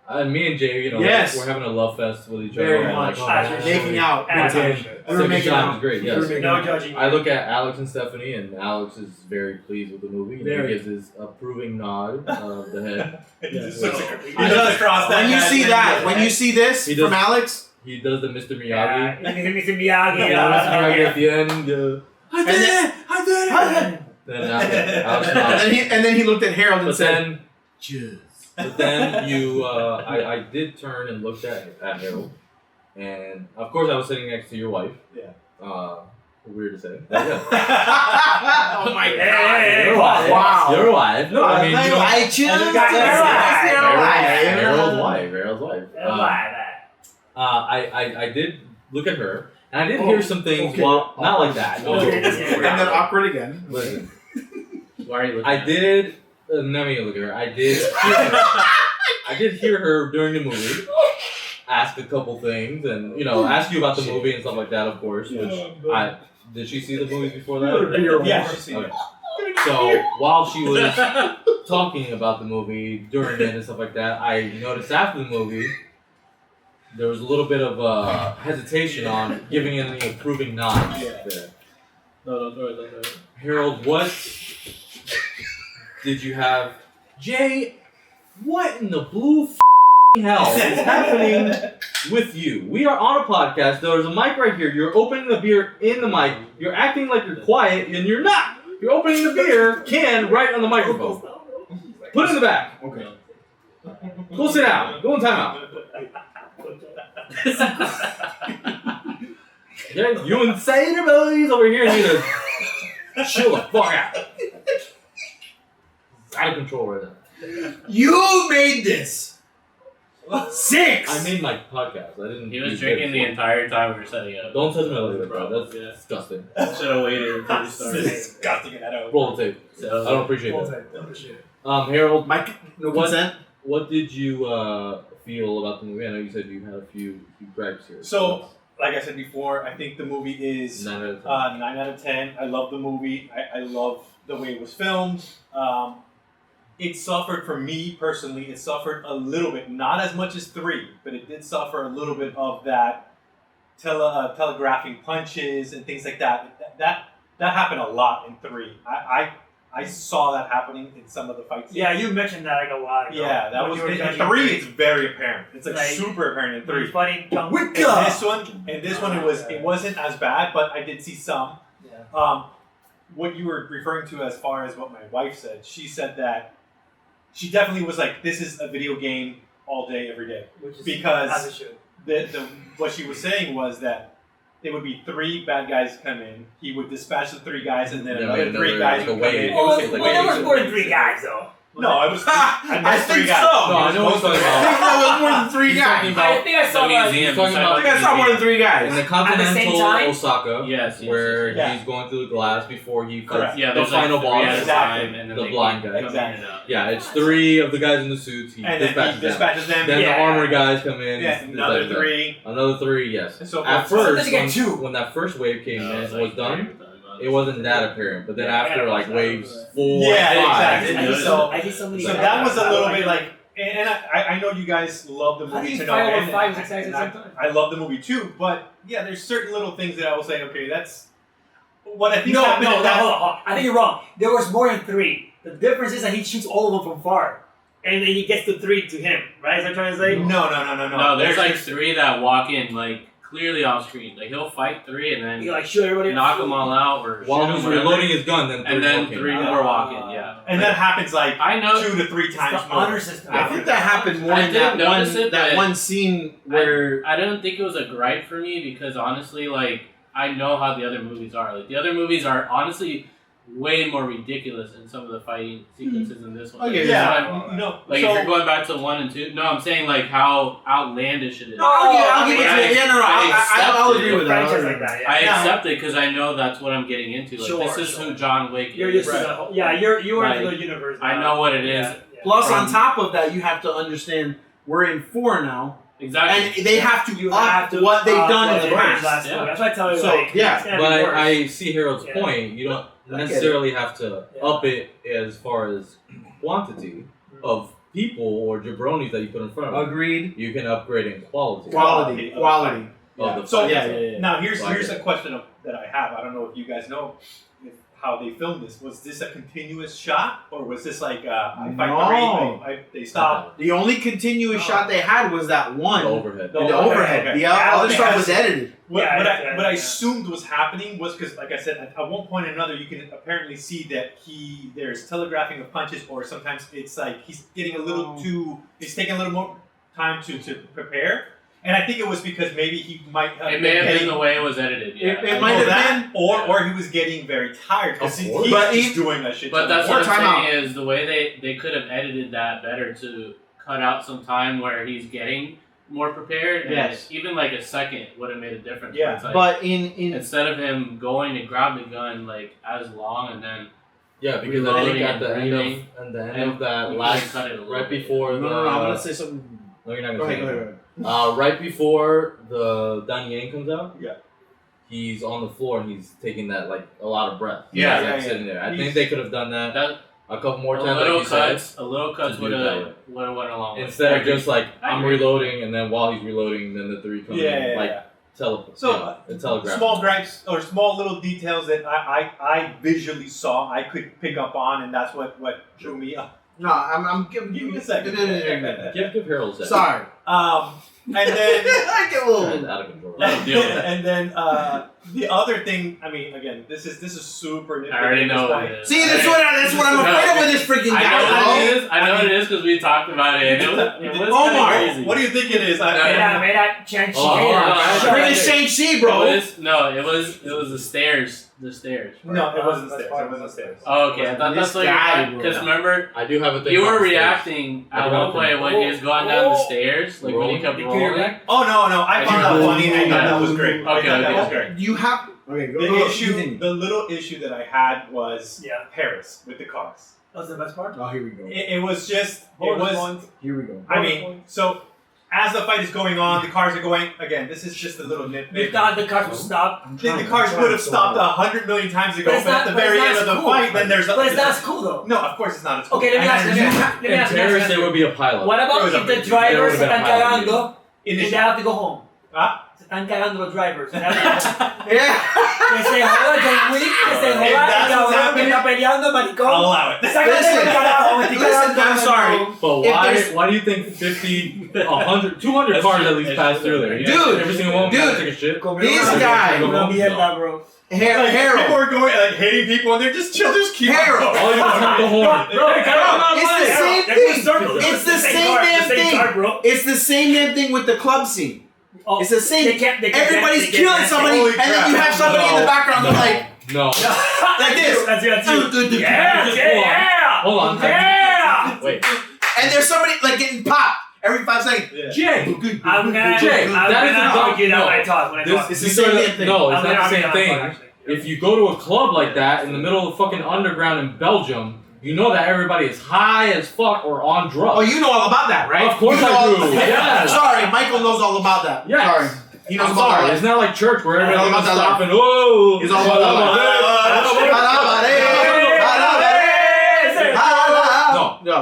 and me and Jay, Yes. we're having a love fest with each other. Very and much. man, Making out. As Okay. I'm sure. We were Second making time out. is great, We were yes. making No out. judging. I look at Alex and Stephanie, and Alex is very pleased with the movie. And Very. he gives his approving nod of the head. He Yes. does cross that. When you see that, when you see this He does- from Alex, He does the Mr. Miyagi. Yeah, Mr. Miyagi. Yeah, Mr. Miyagi at the end. I did it. Then Alex And nods. then he looked at Harold and But said, then "Jizz." But then I did turn and looked at Harold, and of course I was sitting next to your wife. Yeah. Weird to say. Oh my god! Hey, Your wife. Wow. Your wife. No, I mean, you know, I choose Your wife. Harold's wife. I did look at her, and I did hear some things. Okay. Well, not like that. No. Okay. And then awkward again. Listen, Why are you looking? I at did. Let me look at her. I did hear her during the movie ask a couple things, and ask you about the movie and stuff like that. Of course, which did she see the movies before that? Yeah, she's seen it. So while she was talking about the movie during it and stuff like that, I noticed after the movie there was a little bit of hesitation on giving it any approving nods. Yeah. There. No, don't throw it. Don't throw it. Harold, what did you have? Jay, what in the blue hell is happening with you? We are on a podcast. There's a mic right here. You're opening the beer in the mic. You're acting like you're quiet, and you're not. You're opening the beer can right on the microphone. Put it in the back. Okay. Go sit down. Go in timeout. Okay, you insane boys over here need to chill the fuck out. It's out of control right now. You made this. 6. I made my podcast. I didn't. He was drinking the entire time we were setting up. Don't touch my liquor, bro. That's Yeah. disgusting. Should have waited until we This started. is disgusting. I know. Roll the tape. I So, don't appreciate Well, that. I appreciate it. Harold, Mike, no What? consent. what did you feel about the movie? I know you said you had a few gripes here. So, like I said before, I think the movie is 9 out of 10. 9 out of 10. I love the movie. I love the way it was filmed. It suffered, for me personally, it suffered a little bit. Not as much as 3, but it did suffer a little bit of that telegraphing punches and things like that. That happened a lot in 3. I saw that happening in some of the fight scenes. Yeah, you mentioned that like a while ago. Yeah, that When was you were in judging 3. It's very apparent. It's like Like, super apparent in 3. Fighting John Wick. In this one, it wasn't as bad, but I did see some. Yeah. What you were referring to as far as what my wife said, she said that she definitely was like, this is a video game all day, every day. Which is Because as it should. what she was saying was that there would be 3 bad guys come in, he would dispatch the 3 guys, and then Yeah, another 3 another, guys like, would a come wave. in. Well, was like there was waves. more than 3 guys though. No, it was I I missed 3 think guys. so. No, I know what he's talking I about. think that was more than 3 He's talking guys. about- I think I saw the that. museum. He's talking I about- think I saw more than 3 In guys. the Continental time? Osaka, Yes, where yes. he's going through the glass before he Correct. fights yeah, the there's final like 3 boss. at a Exactly. time, and then The they blind keep guy. coming in and out. Yeah, it's 3 of the guys in the suits. He And then dispatches he them. dispatches them. Then Yeah. the armor guys come in. Yeah, he another dispatches them. 3. Another 3, yes. So At so- first, you get when, 2. when that first wave came No, in, it's was like done, 3 it wasn't that apparent. But then Yeah, after yeah, like yeah. waves 4 Yeah, and 5, exactly. noticed So, I see so many. so guys. that was a I little like bit it. like, and I know you guys love the How do movie you to no fight over end. 5 or 6 guys at and the same time? I love the movie too, but yeah, there's certain little things that I will say, okay, that's what I think No, happened. no, in no, that- hold on. I think you're wrong. There was more than 3. The difference is that he shoots all of them from far, and then he gets to 3 to him. Right? Is that what I'm trying to say? No. No, there's like 3 that walk in like clearly off screen. Like he'll fight 3 and then You like shoot everybody. knock them all out or while shoot he's 'em, whatever. reloading his gun, then and then 3 3 more came out. more walk in. Yeah, and that happens like I know. 2 to 3 times It's the more. honor system. I think that happened more I in did that notice one it, that but one scene where I don't think it was a gripe for me because honestly, like I know how the other movies are. Like the other movies are honestly way more ridiculous in some of the fighting sequences in this one. Okay, Like, Yeah, this one- no. Like so, if you're going back to 1 and 2, no, I'm saying like how outlandish it is. No, I'll give it to I- you. Yeah, no, I'll agree with that. franchise like that. Yeah. I Yeah. accept it because I know that's what I'm getting into. Like Sure, this is sure. who John Wick You're is. used to the whole, yeah, you're into Like, the universe. I now. know what it is. Yeah, yeah. Plus, on From- top of that, you have to understand we're in 4 now, Exactly. and they have to You up have to what they've done what in they the did past. last Yeah. movie. That's why I tell you. So, like, yeah, it's gonna be But worse. I see Harold's Yeah. point. You don't I get it. necessarily have to Yeah. up it as far as quantity of people or jabronis that you put in front of them. Agreed. You can upgrade in quality. Quality. Of the So fight. Yeah. now here's Like a it. question that I have. I don't know if you guys know how they filmed this. Was this a continuous shot, or was this like I fight No. the ring, they stop? The only continuous shot they had was that one. The overhead. in the overhead. Okay. The other stuff was Because- edited. What, Yeah, what, yeah, what I yeah. assumed was happening was because, like I said, at one point or another, you can apparently see that there's telegraphing of punches, or sometimes it's like he's getting a little he's taking a little more time to prepare. And I think it was because maybe he might have It may have getting, been the way it was edited. Yeah. It might have that, or he was getting very tired because Of he's course. But just he- doing that shit. But that's More what I'm time saying is the way they could have edited that better to cut out some time where he's getting more prepared. And Yes. even like a second would have made a difference. Yeah. Where it's like, But in instead of him going to grab the gun like as long and then Yeah, because I Reloading think at and the end breathing, of and that you last can cut it a little right bit. before no, the no, I'm gonna say something. no, you're not Go gonna ahead, say go anything. ahead. Right before the Dan Yang comes out, Yeah. he's on the floor and he's taking that like a lot of breath. Yeah, He's, like, yeah, sitting there. I He's- think they could have done that that a couple more a times. little Like you said, cuts, a little cuts to would do have that went along. with it. instead of just like I I'm agree. reloading and then while he's reloading, then the 3 come in like teleport. So, telegraph. small gripes or small little details that I visually saw, I could pick up on, and that's what drew me up. No, I'm giving Give me a second. Give Harold that. Sorry. And then I get a little. That's out of control. Let him deal with it. and then the other thing, I mean, again, this is super nitpicky. I already at this know what point. it is. See, that's what I'm afraid of with this freaking I guy. know what bro. it is. I know what it is because we talked about it. And it was Omar, kinda crazy. What do you think it is? Mira, Shang-Chi. Freaking Shang-Chi, bro. It was the stairs. The stairs. No, it wasn't stairs. It wasn't stairs. Oh, okay. I thought that's what guy, because remember I do have a thing. you about were the stairs. reacting I at do one have a point thing. when he was going down the stairs, like when he kept rolling. Oh no, I found that funny. I thought that was great. I Okay, thought that okay. was great. You have. Okay, go. The issue, the little issue that I had was Yeah. Paris with the cars. That was the best part. Oh, here we go. It was just, it was. Here we go. I mean, so as the fight is going on, the cars are going. Again, this is just a little You nitpick. thought the cars would stop, The cars would have stopped 100 million times ago, But it's but not- at the but it's very not end of the cool. fight, then there's. but it's not as cool though. No, of course it's not as cool. Okay, let me I ask you. understand. Let me In ask you. Paris, there would be a pilot. What about It was a if the big- drivers there would've been a están pilot. cagando and Initially. they have to go home? Ah. Se están cagando los drivers. They have to go home. Yeah. Que se joda John Wick, que se If joda el that's what's cabrón que happening, está peleando, I'll maricón. allow it. Sácate del carajo, me estoy Listen, cagando. I'm sorry. But If why? there's- Why do you think 50, 100, 200 cars at least passed through there? You Dude, think every single one dude, gotta take a shit. This guy. Una mierda, bro. Like, people Harold. are going like hitting people, and they're just chill. Just keep Harold. on All you going. want to the horn. Bro, Hey, come on, It's the man. same They're thing. circles. It's the same car, damn the same thing. car, bro. It's the same damn thing with the club scene. Oh, It's the same. they can't- they can't- Everybody's they can't- killing somebody, Holy and then you crap. have somebody in the No. background going like No. like this. That's you. Yeah, Just yeah. Hold on. Yeah. Wait. And there's somebody like getting popped every 5 seconds. Yeah. Jay. I'm gonna Jay, I'm that is gonna the- argue that no. when I talk. When I talk. It's the same damn thing. No, it's I'm not gonna the same argue that thing. one, actually. If you go to a club like that in the middle of the fucking underground in Belgium, you know that everybody is high as fuck or on drugs. Oh, you know all about that, right? Of course You know I all- do. Yes. Sorry, Michael knows all about that. Yes. Sorry. He knows I'm about sorry, that. it's not like church where Yeah, everybody's all about that stopping. Whoa! He's all about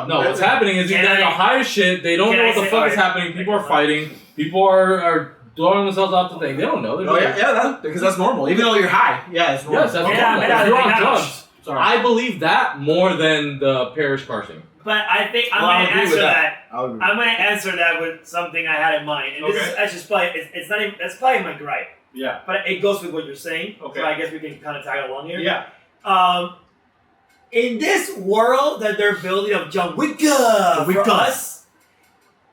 No, what's happening is these guys are high as shit. They don't Can know I what the say- fuck is alright. happening. People are fighting. People are throwing themselves off the thing. They don't know. They're Oh just yeah, that, because that's normal. Even though you're high, yeah, it's normal. Yes, that's Yeah, normal. yeah, If you're on yeah. drugs, Sorry. I believe that more than the parish car scene. But I think I'm Well, I'll gonna agree answer with that. I'll agree. I'm gonna answer that with something I had in mind, and this is Okay. actually probably it's not even that's probably my gripe, Yeah. but it goes with what you're saying. Okay. So I guess we can kind of tag along here. Yeah. In this world that they're building of John Wick for us,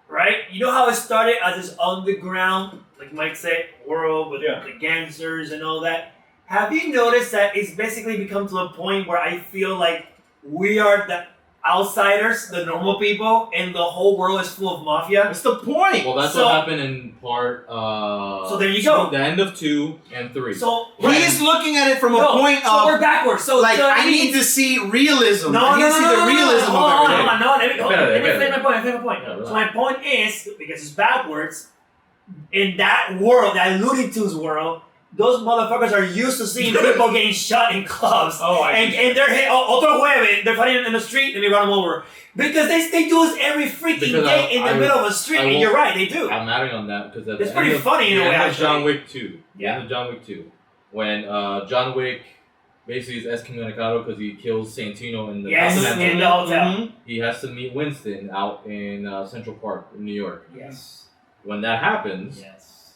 right? You know how it started as this underground, like Mike said, world with Yeah. the gangsters and all that. Have you noticed that it's basically become to a point where I feel like we are the outsiders, the normal people, and the whole world is full of mafia? That's the point. Well, that's So- what happened in part. So there you go. The end of 2 and 3. So He's looking at it from a no, point so of we're backwards. So like so that I need means- to see realism. No, I need no, to no, see no, the no, realism no, of hold on, everything. hold on, no, let me Better. finish my point. Yeah, So my point is, because it's backwards, in that world, that Looney Tunes world, those motherfuckers are used to seeing people getting shot in clubs. Oh, I and, see. and they're hit, otro jueves, they're fighting in the street and they run them over. Because they do this every freaking Because day in the middle of a street, and you're right, they do. I'm adding on that because It's pretty funny in a way, actually. John Wick 2. The Yeah. end of John Wick 2. When John Wick basically is excommunicado because he kills Santino in the Yes, Continental. in the hotel. He has to meet Winston out in Central Park in New York. Yes. When that happens, Yes.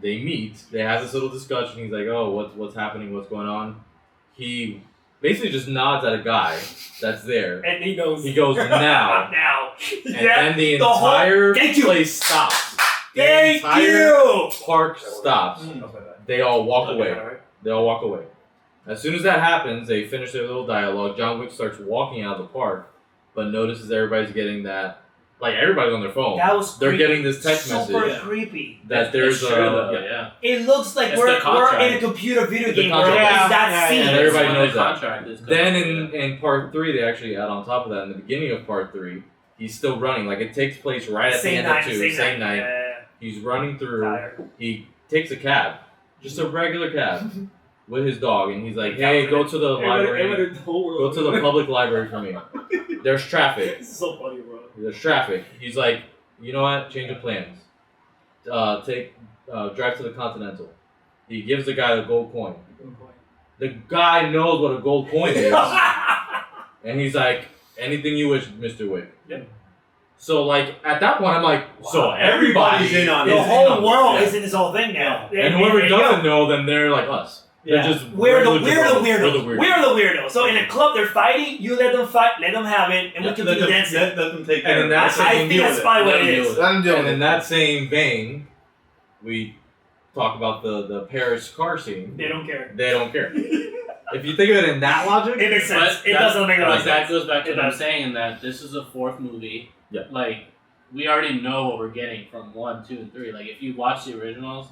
they meet. They have this little discussion. He's like, "Oh, what's happening? What's going on?" He basically just nods at a guy that's there. And he goes, He goes, "Now." now. And Yeah, then the whole- entire Thank you. place stops. The Thank entire you. park stops. They all walk away. They all walk away. As soon as that happens, they finish their little dialogue. John Wick starts walking out of the park, but notices everybody's getting that. Like, everybody's on their phone. That was They're creepy. getting this text Super message creepy. that there's It's true, though, yeah. It looks like It's we're the contract. in a computer video The game where contract. it's that Yeah, scene. And everybody It's when knows the that. contract is Then coming, in part 3, they actually add on top of that, in the beginning of part 3, he's still running. Like, it takes place right at the Same end night, of 2, same night. Yeah. He's running through. Tired. He takes a cab, just a regular cab, with his dog, and he's like, "Hey, go to the library. Go to the public library for me. There's traffic. It's so funny, bro. There's traffic." He's like, "You know what? Change of plans. Drive to the Continental." He gives the guy the gold coin. The guy knows what a gold coin is, and he's like, "Anything you wish, Mr. Wick." Yep. So like at that point, I'm like, so everybody's in on The it. whole world is in this whole thing now. And whoever doesn't know, then they're like us. They're just We're the regular weirdos. weirdos. We're the weirdos. So in a club, they're fighting. You let them fight. Let them have it, and we continue dancing. Let them take care And of in that it. I same think that's probably what it is. Let him do And it. in that same vein, we talk about the Paris car scene. They don't care. They don't care. If you think of it in that logic, It makes sense. But It doesn't make a lot of But that sense. goes back to It what I'm does. saying, in that this is a fourth movie. Yeah. Like, we already know what we're getting from 1, 2, and 3. Like, if you watch the originals,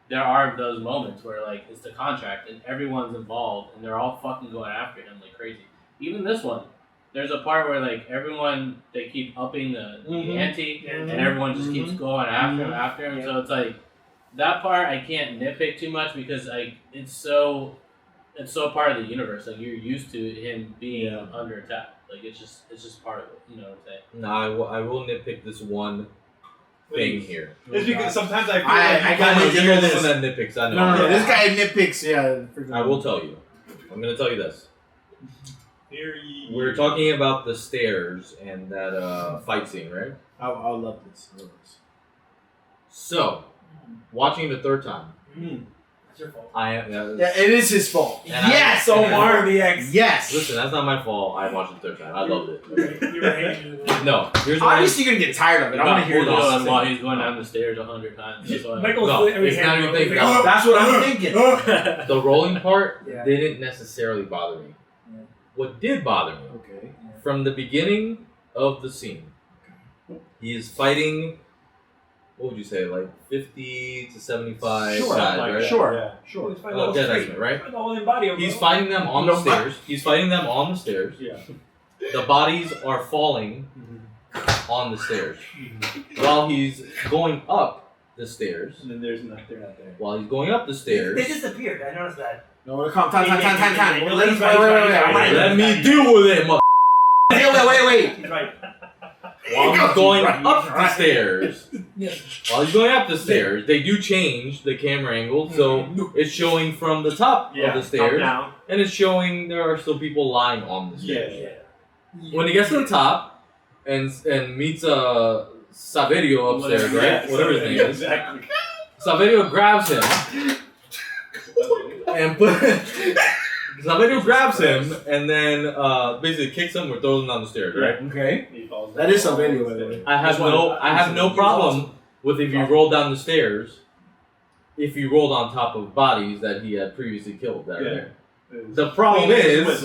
there are those moments where, like, it's the contract and everyone's involved and they're all fucking going after him like crazy. Even this one, there's a part where, like, everyone, they keep upping the ante and everyone just keeps going after him. So it's like, that part I can't nitpick too much because, like, it's so part of the universe. Like, you're used to him being under attack. Like, it's just part of it. You know what I'm saying? no, I will nitpick this one thing here. It's because sometimes I feel I got You're it. the only one that nitpicks. I know. No, this guy nitpicks. Yeah. I will tell you. I'm gonna tell you this. Very... We're talking about the stairs and that fight scene, right? I love this. So, watching the third time, That's your fault. Yeah, it is his fault. And Yes, I- Omar. VX. Yes. Listen, that's not my fault. I watched it the third time. I loved it. You were hating it. No, here's what Obviously, you're gonna get tired of it. I want to hear Hold on this. while he's going down the stairs 100 times. That's why. Michael No, was every it's not hand, even bro. thinking. He's like, That's what I'm thinking. the rolling part Yeah. didn't necessarily bother me. Yeah. What did bother me, Okay. from the beginning of the scene, he is fighting, what would you say, like 50 to 75 Sure, guys, like right? that. Sure. Yeah. Sure. He's fighting Oh, all dead straight. estimate, right? Fighting all in body of He's bro. fighting them on the No, stairs. He's fighting them on the stairs. Yeah. The bodies are falling on the stairs. While he's going up the stairs, And then they're not there. while he's going up the stairs, They disappeared. I noticed that. No, come. Time. He's Let right, I wanna- let me deal with it, Wait. He's right. While he's going up the Right. stairs, while he's going up the stairs, they do change the camera angle, so it's showing from the top Yeah. of the stairs, Down. and it's showing there are still people lying on the stairs. Yeah. When he gets to the top and meets Saverio upstairs, right? Whatever his name is, Exactly. Saverio grabs him and Saverio grabs him and then basically kicks him or throws him down the stairs, right? Okay. He falls That down. is a video, by the way. I have no problem with if you roll down the stairs, if you rolled on top of bodies that he had previously killed that are there. The problem is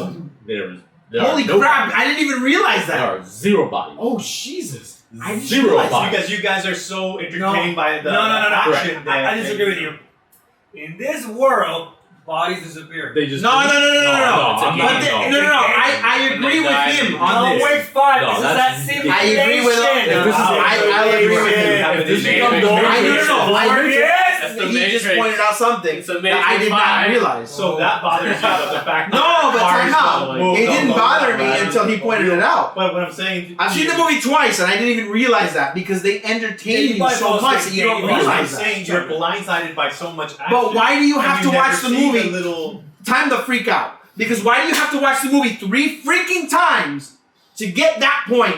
there Holy are no crap! bodies. I didn't even realize There that. are 0 bodies. Oh Jesus! I didn't Zero realize bodies. that. Because you guys are so entertained by the No. action I disagree with you. In this world, bodies disappear. They just No. I'm not- No. I agree with him on John this. Wick 5. No, This is that's that ridiculous. I agree with him. simulation. If this is- I'll agree with him. If this Matrix. becomes the I Matrix. know. I heard you. That's the He just Matrix. pointed out something It's a that I did Matrix not 5. realize. So that bothers you, the fact No, that but cars time out. go like- It didn't bother me until he pointed it out. But what I'm saying, I've seen the movie twice and I didn't even realize that because they entertain you so much that you don't I'm realize saying that. you're blindsided by so much action. But why do you have and to you watch never the see movie? little... Time to freak out. Because why do you have to watch the movie 3 freaking times to get that point?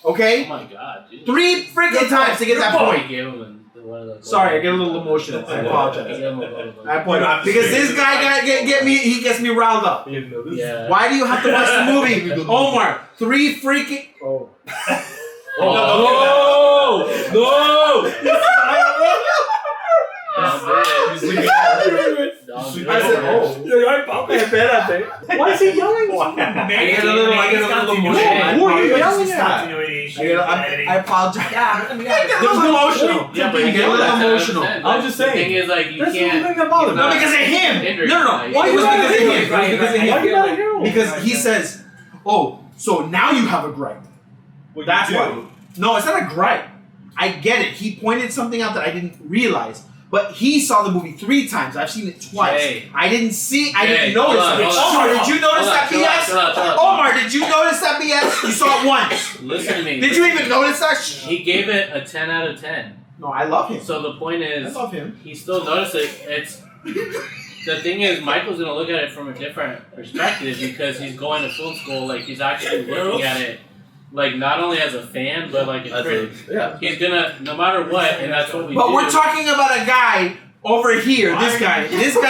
Oh Okay? my god, dude. 3 freaking times to get that point. Gave him one of those. Sorry, I get a little emotional. I apologize. I apologize. Because this guy get me, he gets me riled up. Yeah. Why do you have to watch the movie? Omar, 3 freaking... Oh. No! I said, oh. Why is he yelling? I get a little emotional. Who are you yelling at? I apologize. I get a little emotional. Yeah, but I you get a little know emotional. that. I'm just The saying. thing is, like, you That's the can't. thing that bothers me. No, because of him. No. Why was because of him? Right, Because of right, him. Why you not a hero? Because he says, "Oh, so now you have a gripe." That's why. No, it's not a gripe. I get it. He pointed something out that I didn't realize. But he saw the movie 3 times. I've seen it twice. Jay. I didn't see. I Jay, didn't notice hold on, it. hold on. Omar, did you notice Hold on, that chill out, BS? chill out, chill out. Omar, did you notice that BS? You saw it once. Listen to me. Did you even notice that? He gave it a 10 out of 10. No, I love him. So the point I is, love him. he still noticed it. It's the thing is, Michael's gonna look at it from a different perspective because he's going to film school. Like, he's actually looking at it like not only as a fan, but like a critic. Yeah. He's gonna, no matter what, and that's what we do. But we're talking about a guy over here. This guy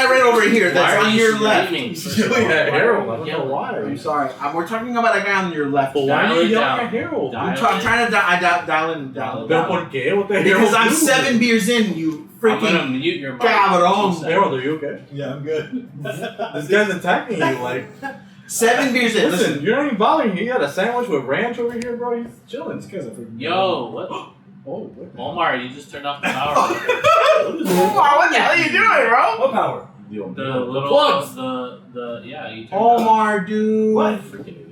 right over here. Why That's are on you your left. screaming? Yelling at Harold. I don't know Yelling. why. I'm sorry. We're talking about a guy on your left. But why Dial are you it yelling down. at Harold? Dial I'm trying to dial in. Pero por qué? What the hell? Because I'm 7 beers in, you I'm gonna freaking mute your mic. cabrón. Harold, are you okay? Yeah, I'm good. This guy's attacking you like. 7 beers in. Listen, you're not even bothering me. You got a sandwich with ranch over here, bro. He's chilling. Yo, what? Oh, what? Omar, you just turned off the power. What the hell are you doing, bro? What power? The little plugs. the yeah. You turned Omar, dude. What? Freaking